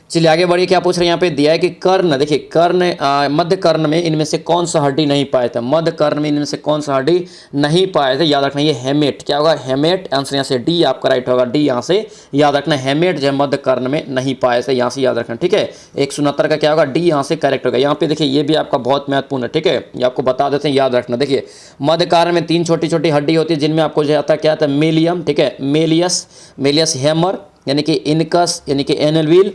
चलिए आगे बढ़िए, क्या पूछ रहे हैं यहाँ पे दिया है कि कर्ण, देखिए कर्ण मध्य कर्ण में इनमें से कौन सा हड्डी नहीं पाए थे, मध्य कर्ण में इनमें से कौन सा हड्डी नहीं पाए थे, याद रखना ये हेमेट। क्या होगा, हेमेट। आंसर यहाँ से डी आपका राइट होगा, डी यहाँ से याद रखना, हेमेट जो है मध्य कर्ण में नहीं पाए थे, यहाँ से याद रखना, ठीक है। 169 का क्या होगा, डी यहाँ से करेक्ट होगा। यहाँ पे देखिए ये भी आपका बहुत महत्वपूर्ण है, ठीक है, ये आपको बता देते हैं, याद रखना। देखिए मध्य कर्ण में 3 छोटी छोटी हड्डी होती है, जिनमें आपको जो आता क्या आता है, मेलियम, ठीक है, मेलियस हेमर यानी कि इनकस यानी कि एनलवील,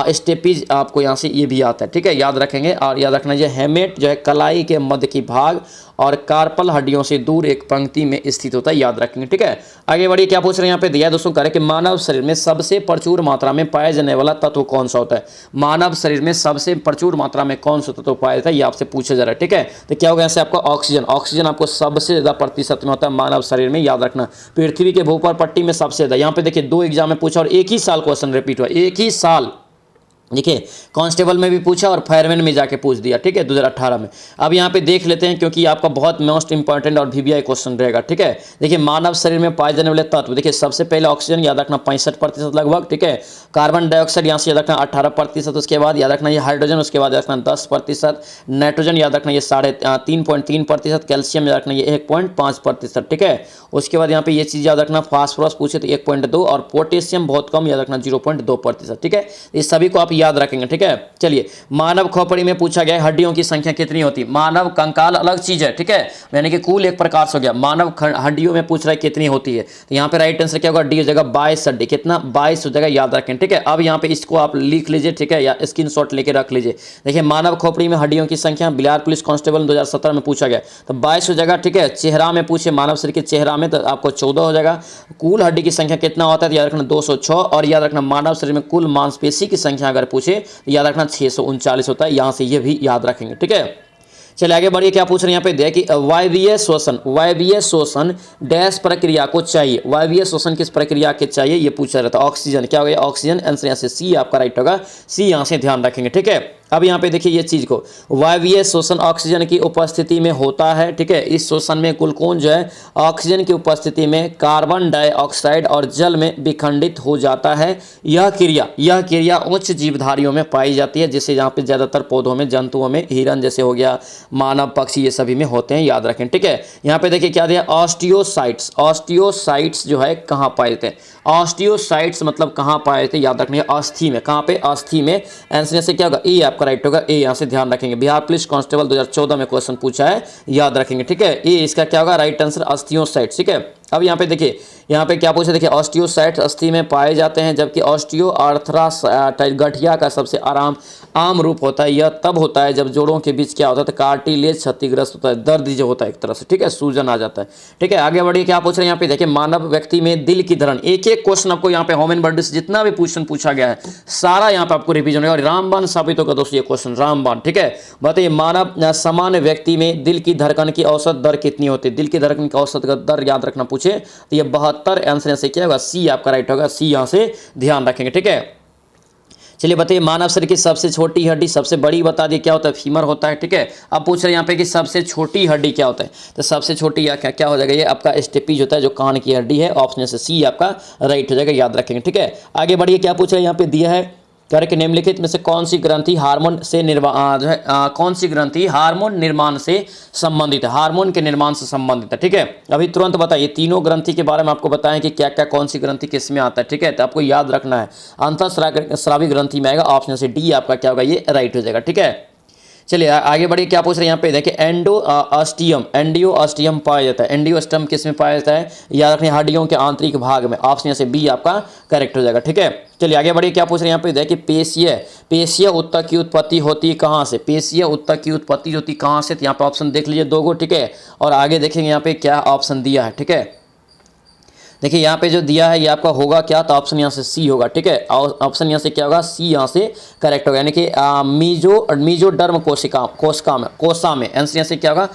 स्टेपीज आपको यहाँ से ये भी आता है, ठीक है, याद रखेंगे। और याद रखना ये हेमेट जो है कलाई के मध्य की भाग और कार्पल हड्डियों से दूर एक पंक्ति में स्थित होता है, याद रखेंगे, ठीक है। आगे बढ़िए, क्या पूछ रहे हैं यहाँ पे दिया है दोस्तों, करे कि मानव शरीर में सबसे प्रचुर मात्रा में पाया जाने वाला तत्व कौन सा होता है। मानव शरीर में सबसे प्रचुर मात्रा में कौन सा तत्व पाया जाता है, ये आपसे पूछा जा रहा है, ठीक है। तो क्या होगा, यहाँ से आपका ऑक्सीजन। ऑक्सीजन आपको सबसे ज्यादा प्रतिशत में होता है मानव शरीर में, याद रखना। पृथ्वी के भूपर पट्टी में सबसे ज्यादा। यहाँ पे देखिए 2 एग्जाम में पूछा और एक ही साल क्वेश्चन रिपीट हुआ, एक ही साल। देखिए कांस्टेबल में भी पूछा और फायरमैन में जाके पूछ दिया, ठीक है, 2018 में। अब यहाँ पे देख लेते हैं, क्योंकि आपका बहुत मोस्ट इंपॉर्टेंट और वीवीआई क्वेश्चन रहेगा, ठीक है। देखिए मानव शरीर में पाए जाने वाले तत्व, देखिए सबसे पहले ऑक्सीजन, याद रखना 65% लगभग, ठीक है। कार्बन डाइऑक्साइड यहाँ से याद रखना 18%, उसके बाद याद रखना ये हाइड्रोजन, उसके बाद याद रखना 10%, नाइट्रोजन याद रखना ये 3.3%, कैल्शियम याद रखना ये 1.5%, ठीक है। उसके बाद यहाँ पे ये चीज़ याद रखना, फास्फोरस पूछे तो 1.2 और पोटेशियम बहुत कम, याद रखना 0.2%, ठीक है। इस सभी को आप याद रखेंगे, ठीक है। चलिए मानव खोपड़ी में पूछा गया हड्डियों की संख्या कितनी होती है। मानव कंकाल अलग चीज है, ठीक है, यानी कि कुल एक प्रकार से हो गया। मानव हड्डियों में पूछ रहा है कितनी होती है, तो यहाँ पे राइट आंसर क्या होगा, डी हो जाएगा 22 हड्डी। कितना, 22 हो जाएगा, याद रखें, ठीक है। अब यहाँ पे इसको आप लिख लीजिए, ठीक है, या स्क्रीनशॉट लेके रख लीजिए। देखिए मानव खोपड़ी में हड्डियों की संख्या बिहार पुलिस कांस्टेबल 2017 में पूछा गया, तो 22 हो जाएगा, ठीक है। चेहरा में पूछे मानव शरीर के चेहरा में, तो आपको 14 हो जाएगा। कुल हड्डी की संख्या कितना होता है, तो याद रखना 206। और याद रखना मानव शरीर में कुल मांसपेशी की संख्या अगर पूछे, याद रखना 639 होता है, यहां से ये भी याद रखेंगे, ठीक है। चलिए आगे बढ़िए, क्या पूछ रहे हैं यहाँ पे देखिए कि वायवीय शोषण डैश प्रक्रिया को चाहिए। वायवीय शोषण किस प्रक्रिया के चाहिए, ये पूछा रहता है। ऑक्सीजन, क्या हो गया, ऑक्सीजन। आंसर यहाँ से सी आपका राइट होगा, सी यहाँ से ध्यान रखेंगे, ठीक है। अब यहाँ पे देखिए ये चीज को, वायवीय शोषण ऑक्सीजन की उपस्थिति में होता है, ठीक है। इस शोषण में ग्लूकोन जो है ऑक्सीजन की उपस्थिति में कार्बन डाइऑक्साइड और जल में विखंडित हो जाता है। यह क्रिया उच्च जीवधारियों में पाई जाती है, जिससे यहाँ पे ज्यादातर पौधों में, जंतुओं में, हिरन जैसे हो गया, मानव, पक्षी, ये सभी में होते हैं, याद रखें, ठीक है। यहाँ पे देखिए क्या दिया, ऑस्टियोसाइट्स जो है कहाँ पाए जाते हैं। ऑस्टियोसाइट्स मतलब कहाँ पाए थे, याद रखना अस्थि में। कहाँ पे, अस्थि में। आंसर से क्या होगा, ए आपका राइट होगा, ए यहाँ से ध्यान रखेंगे। बिहार पुलिस कांस्टेबल 2014 में क्वेश्चन पूछा है, याद रखेंगे, ठीक है। ए इसका क्या होगा, राइट आंसर ऑस्टियोसाइट्स, ठीक है। अब यहाँ पे देखिए, यहाँ पे क्या पूछा, देखिए ऑस्टियोसाइट्स अस्थि में पाए जाते हैं, जबकि ऑस्टियोआर्थराइटिस गठिया का सबसे आम रूप होता है। यह तब होता है जब जोड़ों के बीच क्या होता है, तो कार्टिलेज क्षतिग्रस्त होता है, दर्द जो होता है एक तरह से, ठीक है, सूजन आ जाता है, ठीक है। आगे बढ़िए, क्या पूछ रहे हैं यहाँ पे देखिए, मानव व्यक्ति में दिल की धड़कन, एक क्वेश्चन आपको यहाँ पे ह्यूमन बॉडी से जितना भी क्वेश्चन पूछा गया है सारा यहाँ पे आपको रिवीजन होगा, और रामबाण साबित होगा दोस्तों ये क्वेश्चन, रामबाण, ठीक है। बताइए मानव सामान्य व्यक्ति में दिल की धड़कन की औसत दर कितनी होती है। दिल की धड़कन की औसत दर याद रखना पूछा पूछे तो ये 72 आंसर से क्या होगा, सी आपका राइट होगा, सी यहाँ से ध्यान रखेंगे। ठीक है, चलिए बताइए मानव शरीर की सबसे छोटी हड्डी, सबसे बड़ी बता दी क्या होता है, फीमर होता है। ठीक है, अब पूछ रहे हैं यहाँ पे कि सबसे छोटी हड्डी क्या होता है, तो सबसे छोटी या क्या हो जाएगा, ये आपका स्टेपीज होता है जो कान की हड्डी है, ऑप्शन से सी आपका राइट हो जाएगा, याद रखेंगे। ठीक है, आगे बढ़िए, क्या पूछ रहे हैं यहाँ पे दिया है, करके निम्नलिखित में से कौन सी ग्रंथि हार्मोन से जो है कौन सी ग्रंथि हार्मोन निर्माण से संबंधित है, हार्मोन के निर्माण से संबंधित है। ठीक है, अभी तुरंत बताइए, तीनों ग्रंथि के बारे में आपको बताएं कि क्या क्या कौन सी ग्रंथि किस में आता है। ठीक है, तो आपको याद रखना है अंतःस्रावी ग्रंथि में आएगा, ऑप्शन से डी आपका क्या होगा, ये राइट हो जाएगा। ठीक है, चलिए आगे बढ़िए, क्या पूछ रहे हैं यहाँ पे देखिए, एंडियोस्टियम पाया जाता है, एंडियोस्टम किस में पाया जाता है, याद रखिए हड्डियों के आंतरिक भाग में, ऑप्शन से बी आपका करेक्ट हो जाएगा। ठीक है, चलिए आगे बढ़िए, क्या पूछ रहे हैं यहाँ पे देखिए, पेशीय ऊतक की उत्पत्ति होती है कहाँ से, पेशीय ऊतक की उत्पत्ति होती कहाँ से, तो यहाँ पे ऑप्शन देख लीजिए 2 गो। ठीक है, और आगे देखेंगे यहाँ पे क्या ऑप्शन दिया है। ठीक है, देखिए यहाँ पे जो दिया है ये आपका होगा क्या, तो ऑप्शन यहाँ से सी होगा। ठीक है, ऑप्शन यहाँ से क्या होगा, सी यहाँ से करेक्ट होगा, यानी कि मीजोडर्म कोशिका में आंसर यहाँ से क्या होगा,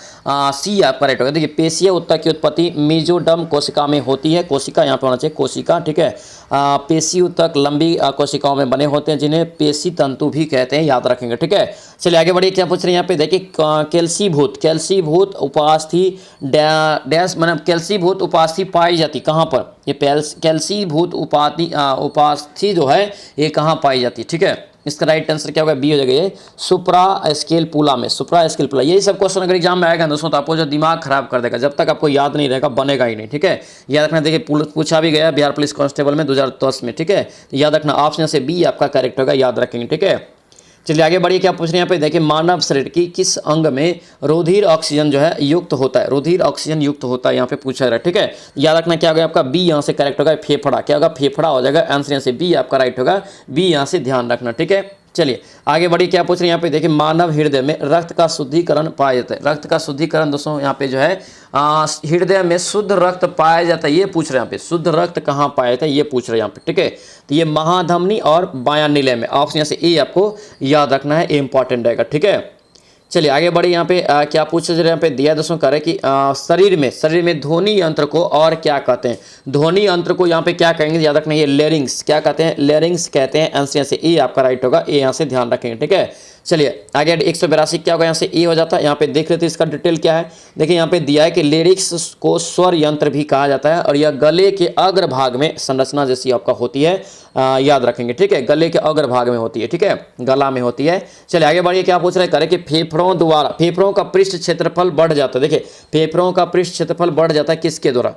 सी आप करेक्ट होगा। देखिए पेशीय ऊतक की उत्पत्ति मीजोडर्म कोशिका में होती है, कोशिका यहाँ पे होना चाहिए, कोशिका। ठीक है, पेशी ऊतक लंबी कोशिकाओं में बने होते हैं जिन्हें पेशी तंतु भी कहते हैं, याद रखेंगे। ठीक है, चलिए आगे बढ़िए, क्या पूछ रहे हैं यहाँ पे देखिए, कैल्सीभूत उपास्थि डैश मतलब कैल्सीभूत उपास्थि पाई जाती कहाँ पर, ये कैल्सीभूत उपास्थि जो है ये कहाँ पाई जाती है। ठीक है, इसका राइट आंसर क्या होगा, बी हो जाएगा, ये सुप्रा स्केलपुला में, सुप्रा स्केलपुला। यही सब क्वेश्चन अगर एग्जाम में आएगा दोस्तों तो आपको जो दिमाग खराब कर देगा, जब तक आपको याद नहीं रहेगा बनेगा ही नहीं। ठीक है, याद रखना, देखिए पूछा भी गया बिहार पुलिस कांस्टेबल में 2010 में। ठीक है, तो याद रखना ऑप्शन से बी आपका करेक्ट होगा, याद रखेंगे। ठीक है, चलिए आगे बढ़िए, क्या पूछ रहे हैं यहाँ पे देखिए, मानव शरीर की किस अंग में रुधिर ऑक्सीजन जो है युक्त होता है, रुधिर ऑक्सीजन युक्त होता है, यहाँ पे पूछा जा रहा है। ठीक है, याद रखना क्या होगा आपका, बी यहाँ से करेक्ट होगा, फेफड़ा क्या होगा, फेफड़ा हो जाएगा, आंसर यहाँ से बी आपका राइट होगा, बी यहाँ से ध्यान रखना। ठीक है, चलिए आगे बढ़िए, क्या पूछ रहे हैं यहाँ पे देखिए, मानव हृदय में रक्त का शुद्धिकरण पाया जाता है, रक्त का शुद्धिकरण दोस्तों यहाँ पे जो है हृदय में शुद्ध रक्त पाया जाता है, ये पूछ रहे हैं यहाँ पे, शुद्ध रक्त कहाँ पाया जाता है ये पूछ रहे हैं यहाँ पे। ठीक है, तो ये महाधमनी और बायां निलय में, ऑप्शन यहाँ से ए आपको याद रखना है, इंपॉर्टेंट रहेगा। ठीक है, चलिए आगे बढ़िए, यहाँ पे क्या पूछे जा रहे हैं यहाँ पे दिया दोस्तों, करे कि शरीर में ध्वनि यंत्र को और क्या कहते हैं, ध्वनि यंत्र को यहाँ पे क्या कहेंगे, याद रखना, ये लेरिंग्स क्या कहते हैं, लेरिंग्स कहते हैं, आंसर से ए आपका राइट होगा, ए यहाँ से ध्यान रखेंगे। ठीक है, चलिए आगे 182 क्या होगा, यहाँ से ए हो जाता है, यहाँ पे देख लेते हैं इसका डिटेल क्या है। देखिए यहाँ पे दिया है कि लेरिक्स को स्वर यंत्र भी कहा जाता है और यह गले के अग्र भाग में संरचना जैसी आपका होती है, याद रखेंगे। ठीक है, गले के अग्र भाग में होती है। ठीक है, गला में होती है। चलिए आगे बढ़िए, क्या पूछ रहे हैं, कि फेफड़ों का पृष्ठ क्षेत्रफल बढ़ जाता है, देखिए फेफड़ों का पृष्ठ क्षेत्रफल बढ़ जाता है किसके द्वारा,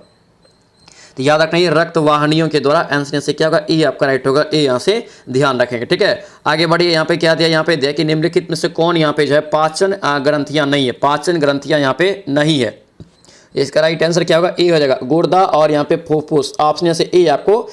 तो याद रखना ये रक्त वाहिनियों के द्वारा, आंसर से क्या होगा, ए आपका राइट होगा, ए यहाँ से ध्यान रखेंगे। ठीक है, आगे बढ़िए, यहाँ पे क्या दिया, यहाँ पे दिया कि निम्नलिखित में से कौन यहाँ पे जो है पाचन ग्रंथियां नहीं है, पाचन ग्रंथियां यहाँ पे नहीं है, इसका राइट आंसर क्या होगा, ए हो जाएगा, गुर्दा और यहाँ पे फुफ्फुस, ऑप्शन से ए आपको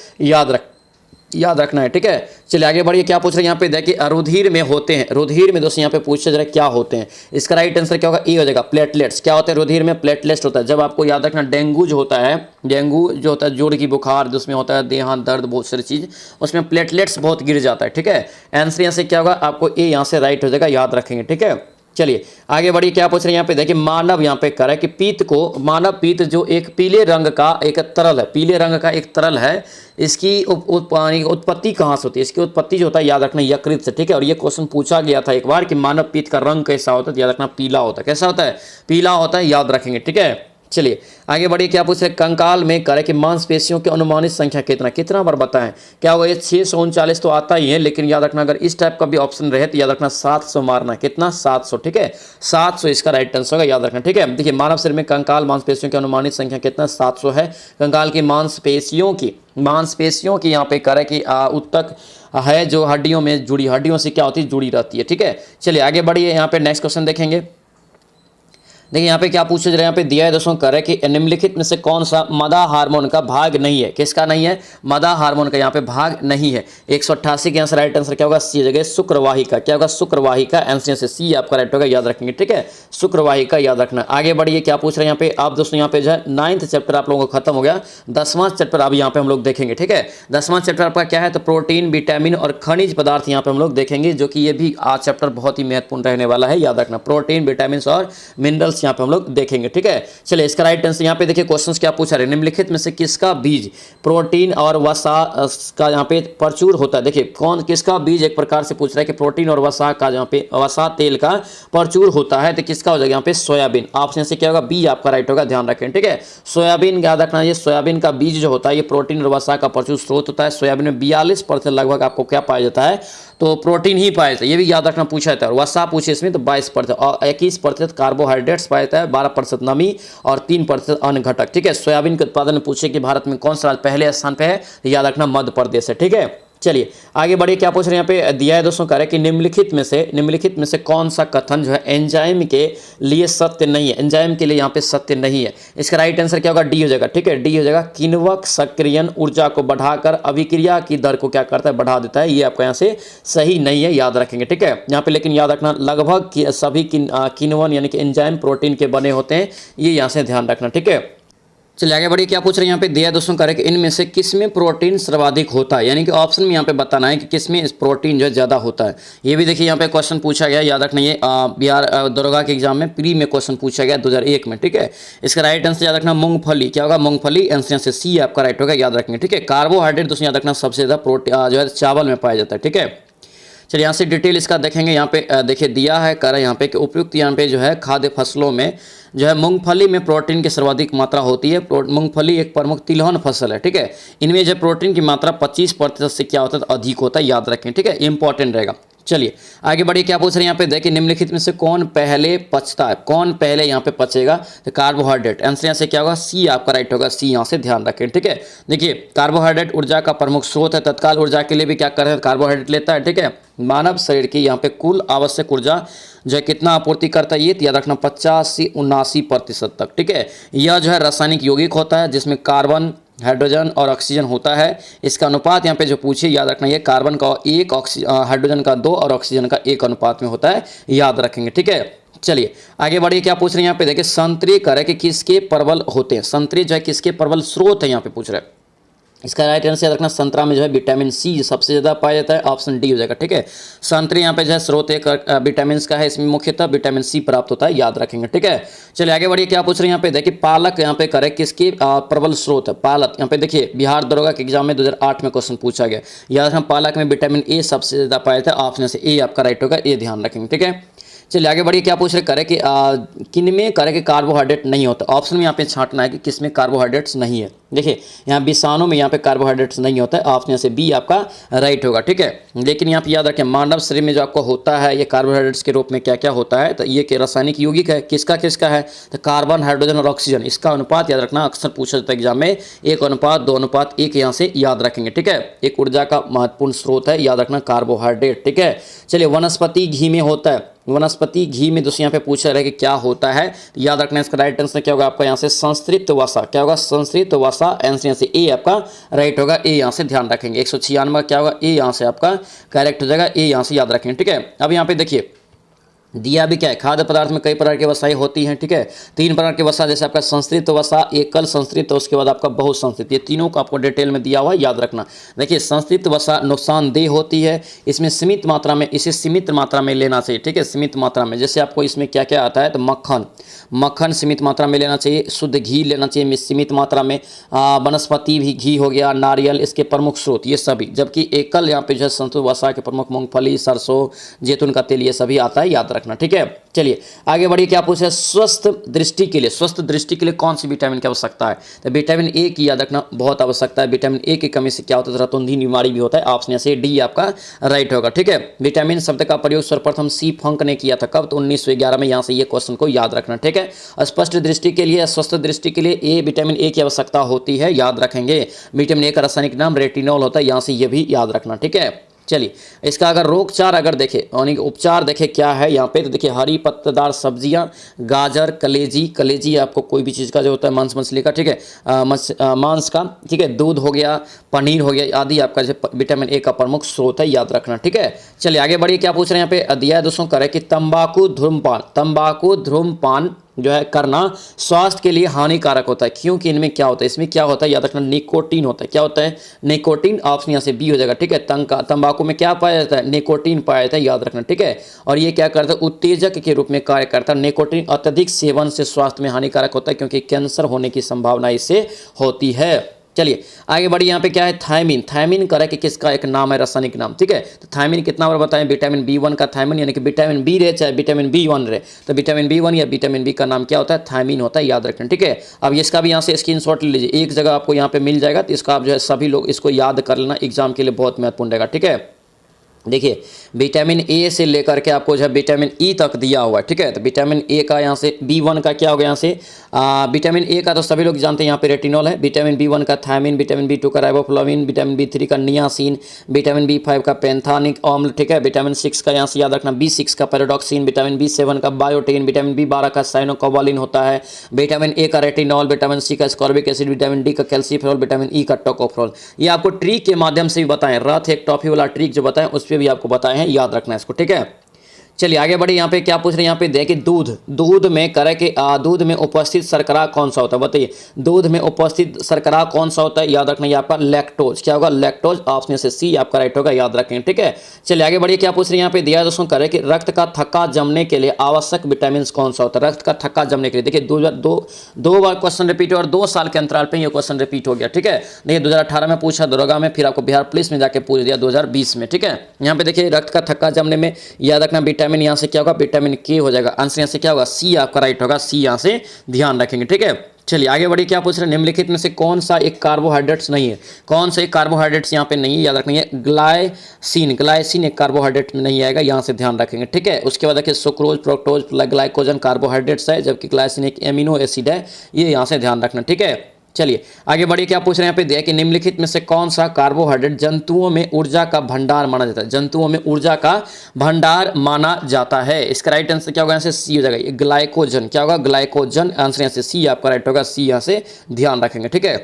याद रखना है। ठीक है, चलिए आगे बढ़िए, क्या पूछ रहे हैं यहाँ पे देखिए, रुधिर में होते हैं, रुधिर में दोस्तों यहाँ पे पूछा जा रहा है क्या होते हैं, इसका राइट आंसर क्या होगा, ए हो जाएगा, प्लेटलेट्स। क्या होते हैं रुधिर में, प्लेटलेट्स होता है। जब आपको याद रखना डेंगू जो होता है जोड़ की बुखार जिसमें होता है, देहांत दर्द, बहुत सारी चीज, उसमें प्लेटलेट्स बहुत गिर जाता है। ठीक है, आंसर यहाँ से क्या होगा, आपको ए यहाँ से राइट हो जाएगा, याद रखेंगे। ठीक है, चलिए आगे बढ़िए, क्या पूछ रहे हैं यहाँ पे देखिए, मानव यहाँ पे कर है कि मानव पीत जो एक पीले रंग का एक तरल है, पीले रंग का एक तरल है, इसकी उत्पत्ति कहाँ से होती है, इसकी उत्पत्ति जो होता है याद रखना यकृत से। ठीक है, और ये क्वेश्चन पूछा गया था एक बार कि मानव पीत का रंग कैसा होता है, याद रखना पीला होता है, कैसा होता है, पीला होता है, याद रखेंगे। ठीक है, चलिए आगे बढ़िए, क्या पूछ रहे, कंकाल में करे कि मांसपेशियों की अनुमानित संख्या कितना बार बताएं, क्या हुआ, ये 639 तो आता ही है, लेकिन याद रखना अगर इस टाइप का भी ऑप्शन रहे तो याद रखना 700 मारना, कितना, 700। ठीक है, 700 इसका राइट आंसर होगा, याद रखना। ठीक है, देखिए मानव शरीर में कंकाल मांसपेशियों की अनुमानित संख्या कितना, 700 है। कंकाल की मांसपेशियों की यहाँ पे करे कि उत्तक है जो हड्डियों में जुड़ी, हड्डियों से क्या होती है, जुड़ी रहती है। ठीक है, चलिए आगे बढ़िए, यहाँ पे नेक्स्ट क्वेश्चन देखेंगे। देखिए यहाँ पे क्या पूछे जा रहे हैं, यहाँ पे दिया है दोस्तों, करे कि निम्नलिखित में से कौन सा मदा हार्मोन का भाग नहीं है, किसका नहीं है, मदा हार्मोन का यहाँ पे भाग नहीं है। 188 के आंसर राइट आंसर क्या होगा, सी जगह शुक्रवाहिका, क्या होगा, शुक्रवाहिका, आंसर से सी आपका राइट होगा, याद रखेंगे। ठीक है, शुक्रवाहिका याद रखना। आगे बढ़िए, क्या पूछ रहे हैं यहाँ पे आप दोस्तों, यहाँ पे जो है 9th चैप्टर आप लोगों का खत्म हो गया, 10वां चैप्टर अब यहाँ पे हम लोग देखेंगे। ठीक है, 10वां चैप्टर आपका क्या है, तो प्रोटीन, विटामिन और खनिज पदार्थ यहाँ पे हम लोग देखेंगे, जो कि ये भी आज चैप्टर बहुत ही महत्वपूर्ण रहने वाला है, याद रखना, प्रोटीन, विटामिन और मिनरल्स वेजिटेबल्स यहाँ पे हम लोग देखेंगे। ठीक है, चलिए इसका राइट आंसर यहाँ पे देखिए क्वेश्चन क्या पूछा रहे, निम्नलिखित में से किसका बीज प्रोटीन और वसा का यहाँ पे प्रचुर होता है। देखिए कौन किसका बीज एक प्रकार से पूछ रहा है कि प्रोटीन और वसा का यहाँ पे वसा तेल का प्रचुर होता है, तो किसका हो जाएगा यहाँ पे सोयाबीन। ऑप्शन से क्या होगा, बी आपका राइट होगा, ध्यान रखें। ठीक है, सोयाबीन याद रखना, ये सोयाबीन का बीज जो होता है ये प्रोटीन और वसा का प्रचुर स्रोत होता है। सोयाबीन में 42% लगभग आपको क्या पाया जाता है, तो प्रोटीन ही पाया जाता है, ये भी याद रखना पूछा जाता है। और वसा पूछे इसमें तो 22% और 21% कार्बोहाइड्रेट्स पाया जाता है, 12% नमी और 3% अन्य घटक। ठीक है, सोयाबीन के उत्पादन में पूछे कि भारत में कौन सा राज्य पहले स्थान पे है, याद रखना मध्य प्रदेश है। ठीक है, चलिए आगे बढ़िए, क्या पूछ रहे हैं यहाँ पे दिया है दोस्तों, कह रहे हैं कि निम्नलिखित में से कौन सा कथन जो है एंजाइम के लिए सत्य नहीं है, एंजाइम के लिए यहाँ पे सत्य नहीं है। इसका राइट आंसर क्या होगा, डी हो जाएगा। ठीक है, डी हो जाएगा, किण्वक सक्रियन ऊर्जा को बढ़ाकर अभिक्रिया की दर को क्या करता है, बढ़ा देता है। ये आपका यहाँ से सही नहीं है, याद रखेंगे। ठीक है, यहाँ पे लेकिन याद रखना लगभग सभी किण्वन यानी कि एंजाइम प्रोटीन के बने होते हैं, ये यहाँ से ध्यान रखना। ठीक है, चलिए आगे बढ़िए, क्या पूछ रहे हैं यहाँ पे दिया दोस्तों, कह रहे हैं कि इनमें से किसमें प्रोटीन सर्वाधिक होता है, यानी कि ऑप्शन में यहाँ पे बताना है कि किसमें इस प्रोटीन जो है ज़्यादा होता है। ये भी देखिए यहाँ पे क्वेश्चन पूछा गया, याद रखना, ये बिहार दरोगा के एग्जाम में प्री में क्वेश्चन पूछा गया 2001 में। ठीक है, इसका राइट आंसर याद रखना मूंगफली, क्या होगा, मूंगफली। आंसर से सी आपका राइट होगा, याद रखेंगे। ठीक है, कार्बोहाइड्रेट दोस्तों याद रखना सबसे ज़्यादा प्रोटीन जो है चावल में पाया जाता है। ठीक है, चलिए यहाँ से डिटेल इसका देखेंगे। यहाँ पे देखिए दिया है, कह रहा है यहाँ पे कि उपयुक्त यहाँ पे जो है खाद्य फसलों में जो है मूंगफली में प्रोटीन की सर्वाधिक मात्रा होती है। मूंगफली एक प्रमुख तिलहन फसल है। ठीक है, इनमें जो प्रोटीन की मात्रा 25% से क्या होता है, अधिक होता है, याद रखें। ठीक है, इंपॉर्टेंट रहेगा। चलिए आगे बढ़िए, क्या पूछ रहे हैं यहाँ पे देखिए, निम्नलिखित में से कौन पहले पचता है, कौन पहले यहाँ पे पचेगा, तो कार्बोहाइड्रेट। आंसर यहाँ से क्या होगा, सी आपका राइट होगा, सी यहाँ से ध्यान रखें। ठीक है, देखिए कार्बोहाइड्रेट ऊर्जा का प्रमुख स्रोत है, तत्काल ऊर्जा के लिए भी क्या कर है, कार्बोहाइड्रेट लेता है। ठीक है, मानव शरीर की यहाँ पे कुल आवश्यक ऊर्जा जो है कितना आपूर्ति करता है, ये याद रखना 50 से 79% तक। ठीक है, यह जो है रासायनिक यौगिक होता है जिसमें कार्बन, हाइड्रोजन और ऑक्सीजन होता है। इसका अनुपात यहाँ पे जो पूछे, याद रखना, ये कार्बन का 1, हाइड्रोजन का 2 और ऑक्सीजन का 1 अनुपात में होता है, याद रखेंगे। ठीक है, चलिए आगे बढ़िए, क्या पूछ रहे हैं यहाँ पे देखिए, संतरी करे कि किसके प्रबल होते हैं, संतरी जो है किसके प्रबल स्रोत है यहाँ पे पूछ रहे हैं। इसका राइट आंसर याद रखना, संतरा में जो है विटामिन सी सबसे ज़्यादा पाया जाता है, ऑप्शन डी हो जाएगा। ठीक है, संतरे यहाँ पे जो है स्रोत एक विटामिन का है, इसमें मुख्यतः विटामिन सी प्राप्त होता है, याद रखेंगे। ठीक है, चलिए आगे बढ़िए, क्या पूछ रहे हैं यहाँ पे देखिए, पालक यहाँ पे करे किसकी प्रबल स्रोत है, पालक। यहाँ पे देखिए बिहार दरोगा के एग्जाम में 2008 में क्वेश्चन पूछा गया, याद रखना पालक में विटामिन ए सबसे ज़्यादा पाया जाता है, ऑप्शन से ए आपका राइट होगा, ये ध्यान रखेंगे। ठीक है, चलिए आगे बढ़िए, क्या पूछ रहे, करे कि किन में करे कि कार्बोहाइड्रेट नहीं होता। ऑप्शन में यहाँ पे छांटना है कि किस में कार्बोहाइड्रेट्स नहीं है। देखिए यहाँ विषाणु में यहाँ पे कार्बोहाइड्रेट्स नहीं होता है, ऑप्शन से बी आपका राइट होगा। ठीक है, लेकिन यहाँ पे याद रखें मानव शरीर में जो आपको होता है ये कार्बोहाइड्रेट्स के रूप में क्या क्या होता है, तो ये कि रासायनिक यौगिक है, किसका किसका है, तो कार्बन, हाइड्रोजन और ऑक्सीजन। इसका अनुपात याद रखना, अक्सर पूछा जाता है एग्जाम में, 1:2:1 यहाँ से याद रखेंगे। ठीक है, एक ऊर्जा का महत्वपूर्ण स्रोत है, याद रखना कार्बोहाइड्रेट। ठीक है, चलिए वनस्पति घी में होता है, वनस्पति घी में दोस्तों यहाँ पे पूछा रहा है कि क्या होता है, याद रखना इसका राइट आंसर क्या होगा आपका यहाँ से संस्तृप्त वसा, क्या होगा संस्तृप्त वसा। आंसर यहाँ से ए आपका राइट होगा, ए यहाँ से ध्यान रखेंगे। 196 क्या होगा, ए यहाँ से आपका करेक्ट हो जाएगा, ए यहाँ से याद रखेंगे। ठीक है, अब यहाँ पे देखिए दिया भी क्या है, खाद्य पदार्थ में कई प्रकार की वसाएं होती हैं। ठीक है, 3 प्रकार की वसा, जैसे आपका संस्तृत वसा, एकल संस्तृत, उसके बाद आपका बहुत संस्तृत, ये तीनों को आपको डिटेल में दिया हुआ है, याद रखना। देखिए संस्तृत वसा नुकसानदेह होती है, इसमें सीमित मात्रा में, इसे सीमित मात्रा में लेना चाहिए। ठीक है, सीमित मात्रा में, जैसे आपको इसमें क्या क्या आता है, तो मक्खन सीमित मात्रा में लेना चाहिए, शुद्ध घी लेना चाहिए सीमित मात्रा में, वनस्पति भी घी हो गया, नारियल इसके प्रमुख स्रोत ये सभी, जबकि एकल यहाँ पे जो है संस्तृत वसा के प्रमुख मूंगफली, सरसों, जैतून का तेल, ये सभी आता है, याद रखना। ठीक है, चलिए आगे बढ़िए, क्या पूछा है, स्वस्थ दृष्टि के लिए कौन सी विटामिन की आवश्यकता है, तो विटामिन ए की याद रखना बहुत आवश्यकता है। विटामिन ए की कमी से क्या होता है, रतुंधी बीमारी भी होता है, ऑप्शन से डी आपका राइट होगा। ठीक है, विटामिन शब्द का प्रयोग सर्वप्रथम सी फंक ने किया था, कब, तो 1911 में, यहाँ से ये क्वेश्चन को याद रखना। ठीक है, स्पष्ट दृष्टि के लिए, स्वस्थ दृष्टि के लिए ए विटामिन ए की आवश्यकता होती है, याद रखेंगे। विटामिन ए का रासायनिक नाम रेटिनॉल होता है, यहाँ से ये भी याद रखना। ठीक है, चलिए इसका अगर रोगचार अगर देखें यानी कि उपचार देखें क्या है यहाँ पे, तो देखिए हरी पत्तेदार सब्जियां, गाजर, कलेजी आपको कोई भी चीज़ का जो होता है मांस मछली का, ठीक है, मांस का, ठीक है, दूध हो गया, पनीर हो गया आदि आपका जो विटामिन ए का प्रमुख स्रोत है, याद रखना। ठीक है, चलिए आगे बढ़िए, क्या पूछ रहे हैं यहाँ पे दिया है दोस्तों, करे कि तंबाकू धूम्रपान जो है करना स्वास्थ्य के लिए हानिकारक होता है, क्योंकि इनमें क्या होता है, इसमें क्या होता है, याद रखना निकोटीन होता है। क्या होता है? निकोटीन। ऑप्शन यहाँ से बी हो जाएगा, ठीक है। तंबाकू में क्या पाया जाता है? निकोटीन पाया जाता है, याद रखना, ठीक है। और ये क्या करता है? उत्तेजक के रूप में कार्य करता है। निकोटीन अत्यधिक सेवन से स्वास्थ्य में हानिकारक होता है, क्योंकि कैंसर होने की संभावना इससे होती है। चलिए आगे बढ़िए, यहाँ पे क्या है? थायमिन। थायमिन कह रहा है कि किसका एक नाम है, रासायनिक नाम, ठीक है। तो थायमिन कितना बार बताएं? विटामिन B1 का थायमिन, यानी कि विटामिन बी रहे चाहे विटामिन B1 रहे, तो विटामिन B1 या विटामिन बी का नाम क्या होता है? थायमिन होता है, याद रखें, ठीक है। अब इसका भी यहाँ से स्क्रीनशॉट ले लीजिए, एक जगह आपको यहाँ पे मिल जाएगा, तो इसका आप जो है सभी लोग इसको याद कर लेना, एग्जाम के लिए बहुत महत्वपूर्ण रहेगा, ठीक है। देखिए विटामिन ए से लेकर के आपको जो है विटामिन ई तक दिया हुआ है, ठीक है। तो विटामिन ए का यहाँ से B1 का क्या होगा, यहाँ से विटामिन ए का तो सभी लोग जानते हैं, यहाँ पे रेटिनॉल है। विटामिन B1 का थायमिन, विटामिन B2 का राइबोफ्लाविन, विटामिन B3 का नियासिन, विटामिन B5 का पेंथानिक अम्ल, ठीक है। विटामिन 6 का यहाँ से याद रखना B6 का पैराडॉक्सिन, विटामिन B7 का बायोटिन, विटामिन B12 का साइनोकोबालिन होता है, विटामिन ए का रेटिनॉल, विटामिन सी का एस्कॉर्बिक एसिड, विटामिन डी का कैल्सीफेरॉल, विटामिन ई का टोकोफेरॉल। ये आपको ट्रिक के माध्यम से भी बताएं, रथ एक टॉफी वाला ट्रिक जो बताएं उस पर भी आपको बताए हैं, याद रखना है इसको, ठीक है। चलिए आगे बढ़े, यहाँ पे क्या पूछ रहे हैं, यहाँ पे देखिए दूध में करे कि दूध में उपस्थित शर्करा कौन सा होता है, बताइए दूध में उपस्थित शर्करा कौन सा होता है, याद रखना ये आपका लैक्टोज। क्या होगा? लैक्टोज। ऑप्शन से सी आपका राइट होगा, याद रखें, ठीक है। चलिए आगे बढ़िए, क्या पूछ रहे हैं यहाँ पे दिया है दोस्तों, करे कि रक्त का थक्का जमने के लिए आवश्यक विटामिन कौन सा होता है? रक्त का थक्का जमने के लिए देखिए दो बार क्वेश्चन रिपीट हुआ और 2 साल के अंतराल पर ये क्वेश्चन रिपीट हो गया, ठीक है। देखिए 2018 में पूछा दरोगा में, फिर आपको बिहार पुलिस में जाके पूछ दिया 2020 में, ठीक है। यहाँ पे देखिए रक्त का थक्का जमने में याद रखना विटामिन यहाँ से क्या होगा? विटामिन के हो जाएगा। आंसर यहाँ से क्या होगा? सी आपका राइट होगा, सी यहाँ से ध्यान रखेंगे, ठीक है। चलिए आगे बढ़िए, क्या पूछ रहे हैं, निम्नलिखित में से कौन सा एक कार्बोहाइड्रेट्स नहीं है? कौन सा एक कार्बोहाइड्रेट्स यहाँ पे नहीं है, याद रखेंगे ग्लाइसिन एक कार्बोहाइड्रेट में नहीं आएगा, यहाँ से ध्यान रखेंगे, ठीक है। उसके बाद देखिए सुक्रोज, फ्रुक्टोज, ग्लाइकोजन कार्बोहाइड्रेट्स है, जबकि ग्लाइसिन एक एमिनो एसिड है, ये यहाँ से ध्यान रखना, ठीक है। चलिए आगे बढ़िए, क्या पूछ रहे हैं यहाँ पे देखिए कि निम्नलिखित में से कौन सा कार्बोहाइड्रेट जंतुओं में ऊर्जा का भंडार माना जाता है? जंतुओं में ऊर्जा का भंडार माना जाता है। इसका राइट आंसर क्या होगा? यहाँ से सी हो जाएगा, ग्लाइकोजन। क्या होगा? ग्लाइकोजन। आंसर यहाँ से सी आपका राइट होगा, सी यहाँ से ध्यान रखेंगे, ठीक है।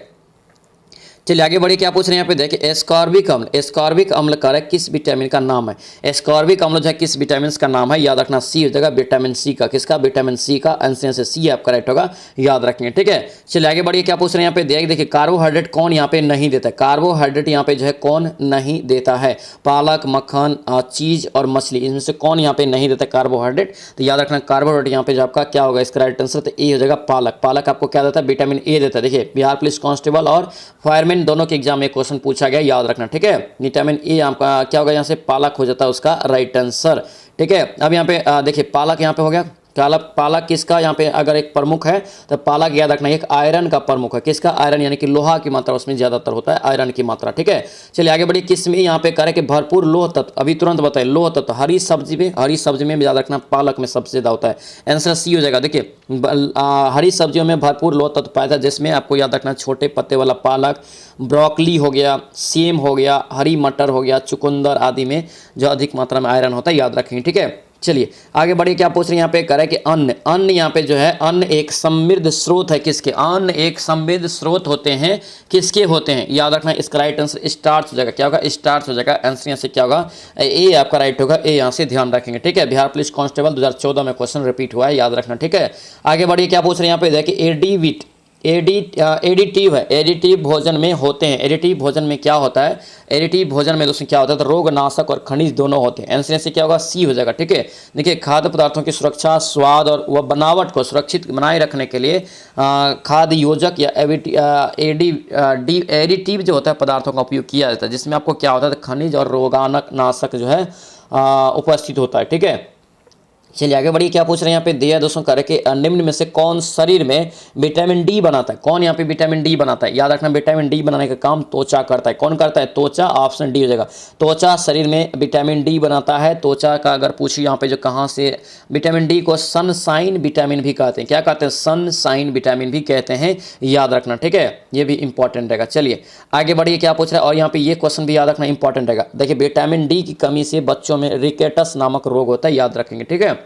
चलिए आगे बढ़िए, क्या पूछ रहे हैं यहाँ पे देखिए एस्कॉर्बिक अम्ल। एस्कॉर्बिक अम्ल का किस विटामिन का नाम है? एस्कॉर्बिक अम्ल जो है किस विटामिन का नाम है, याद रखना सी हो जाएगा, विटामिन सी का। किसका? विटामिन सी का। आंसर से सी आपका राइट होगा, याद रखेंगे, ठीक है। चलिए आगे बढ़िए, क्या पूछ रहे हैं यहाँ पे देखिए कार्बोहाइड्रेट कौन यहाँ पे नहीं देता है? कार्बोहाइड्रेट यहाँ पे जो है कौन नहीं देता है? पालक, मक्खन, चीज और मछली, इनमें से कौन यहाँ पे नहीं देता कार्बोहाइड्रेट? तो याद रखना कार्बोहाइड्रेट यहाँ पे जो आपका क्या होगा, इसका राइट आंसर तो ए हो जाएगा, पालक। पालक आपको क्या देता है? विटामिन ए देता है। देखिए बिहार पुलिस कांस्टेबल और फायरमैन दोनों के एग्जाम में क्वेश्चन पूछा गया, याद रखना, ठीक है। विटामिन ए आपका क्या होगा? यहाँ से पालक हो जाता है उसका राइट आंसर, ठीक है। अब यहाँ पे देखिए पालक यहाँ पे हो गया। पालक किसका यहाँ पे अगर एक प्रमुख है तो पालक याद रखना एक आयरन का प्रमुख है। किसका? आयरन, यानी कि लोहा की मात्रा उसमें ज्यादातर होता है, आयरन की मात्रा, ठीक है। चलिए आगे बढ़िए, किसमें यहाँ पे करें कि भरपूर लोह तत्व, अभी तुरंत बताए लोह तत्व हरी सब्जी में याद रखना पालक में सबसे ज्यादा होता है। आंसर सी हो जाएगा। देखिए हरी सब्जियों में भरपूर लोह तत्व पाया जाता है, जिसमें आपको याद रखना छोटे पत्ते वाला पालक, ब्रोकली हो गया, सेम हो गया, हरी मटर हो गया, चुकंदर आदि में जो अधिक मात्रा में आयरन होता है, याद रखेंगे, ठीक है। चलिए आगे बढ़िए, क्या पूछ रहे हैं यहाँ पे करें कि अन्न यहाँ पे जो है अन्न एक समृद्ध स्रोत है। किसके? अन्न एक समृद्ध स्रोत होते हैं, किसके होते हैं? याद रखना इसका राइट आंसर स्टार्च हो जाएगा। क्या होगा? स्टार्च हो जाएगा। आंसर यहाँ से क्या होगा? ए आपका राइट होगा, ए यहाँ से ध्यान रखेंगे, ठीक है। बिहार पुलिस कांस्टेबल 2014 में क्वेश्चन रिपीट हुआ है, याद रखना, ठीक है। आगे बढ़िए, क्या पूछ रहे हैं यहाँ पे देखिए एडिटिव है, एडिटिव भोजन में होते हैं। एडिटिव भोजन में क्या होता है? एडिटिव भोजन में दोस्तों क्या होता है? तो रोगनाशक और खनिज दोनों होते हैं। आंसर से क्या होगा? सी हो जाएगा, ठीक है। देखिए खाद्य पदार्थों की सुरक्षा, स्वाद और वह बनावट को सुरक्षित बनाए रखने के लिए खाद्य योजक या एडिटिव जो होता है पदार्थों का उपयोग किया जाता है, जिसमें आपको क्या होता है? खनिज और रोगाणुनाशक जो है उपस्थित होता है, ठीक है। चलिए आगे बढ़िए, क्या पूछ रहे हैं यहाँ पे दिया दोस्तों करके निम्न में से कौन शरीर में विटामिन डी बनाता है? कौन यहाँ पे विटामिन डी बनाता है? याद रखना विटामिन डी बनाने का काम त्वचा करता है। कौन करता है? त्वचा। ऑप्शन डी हो जाएगा, त्वचा शरीर में विटामिन डी बनाता है। त्वचा का अगर पूछिए यहाँ पे जो कहाँ से विटामिन डी को सनसाइन विटामिन भी कहते हैं। क्या कहते हैं? सनसाइन विटामिन भी कहते हैं, याद रखना, ठीक है। ये भी इंपॉर्टेंट रहेगा। चलिए आगे बढ़िए, क्या पूछ रहा है और यहाँ पे ये क्वेश्चन भी याद रखना इंपॉर्टेंट रहेगा। देखिए विटामिन डी की कमी से बच्चों में रिकेटस नामक रोग होता है, याद रखेंगे, ठीक है।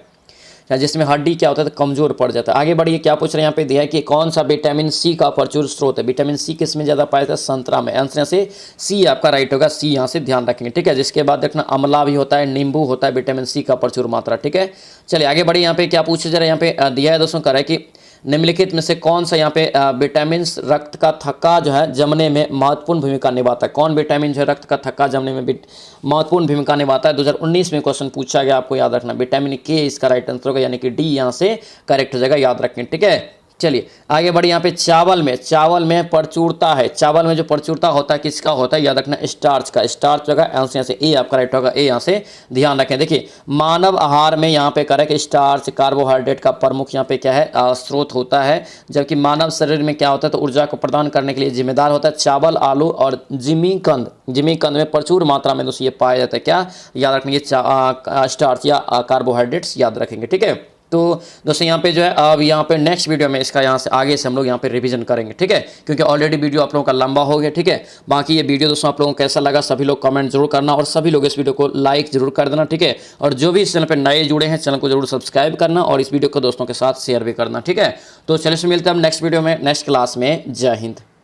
या जिसमें हड्डी क्या होता है तो कमजोर पड़ जाता है। आगे बढ़िए, क्या पूछ रहे हैं यहाँ पे दिया है कि कौन सा विटामिन सी का प्रचुर स्रोत है। विटामिन सी किस में ज़्यादा पाया जाता है? संतरा में। आंसर यहाँ से सी आपका राइट होगा, सी यहाँ से ध्यान रखेंगे, ठीक है। जिसके बाद देखना अमला भी होता है, नींबू होता है, विटामिन सी का प्रचुर मात्रा, ठीक है। चलिए आगे बढ़िए, यहाँ पे क्या पूछे जा रहा है, यहाँ पे दिया है दोस्तों, कह रहा है कि निम्नलिखित में से कौन सा यहाँ पे विटामिन रक्त का थक्का जो है जमने में महत्वपूर्ण भूमिका निभाता है। कौन विटामिन जो है रक्त का थक्का जमने में महत्वपूर्ण भूमिका निभाता है? 2019 में क्वेश्चन पूछा गया, आपको याद रखना। विटामिन के इसका राइट आंसर होगा, यानी कि डी यहाँ से करेक्ट हो जाएगा, याद रखें, ठीक है। चलिए आगे बढ़िए, यहाँ पे चावल में प्रचुरता है। चावल में जो प्रचुरता होता है किसका होता है? याद रखना स्टार्च का। स्टार्च होगा आंसर यहाँ से ए आपका राइट होगा, ए यहाँ से ध्यान रखें। देखिए मानव आहार में यहाँ पे करें कि स्टार्च कार्बोहाइड्रेट का प्रमुख यहाँ पे क्या है स्रोत होता है, जबकि मानव शरीर में क्या होता है तो ऊर्जा को प्रदान करने के लिए जिम्मेदार होता है चावल, आलू और जिमीकंद में प्रचुर मात्रा में दोस्तों ये पाया जाता है। क्या याद रखेंगे? ये स्टार्च या कार्बोहाइड्रेट्स याद रखेंगे, ठीक है। तो दोस्तों यहाँ पे जो है अब यहाँ पे नेक्स्ट वीडियो में इसका यहाँ से आगे से हम लोग यहाँ पे रिवीजन करेंगे, ठीक है, क्योंकि ऑलरेडी वीडियो आप लोगों का लंबा हो गया, ठीक है। बाकी ये वीडियो दोस्तों आप लोगों को कैसा लगा सभी लोग कमेंट जरूर करना, और सभी लोग इस वीडियो को लाइक जरूर कर देना, ठीक है। और जो भी इस चैनल पर नए जुड़े हैं चैनल को जरूर सब्सक्राइब करना, और इस वीडियो को दोस्तों के साथ शेयर भी करना, ठीक है। तो चलिए मिलते हैं हम नेक्स्ट वीडियो में, नेक्स्ट क्लास में। जय हिंद।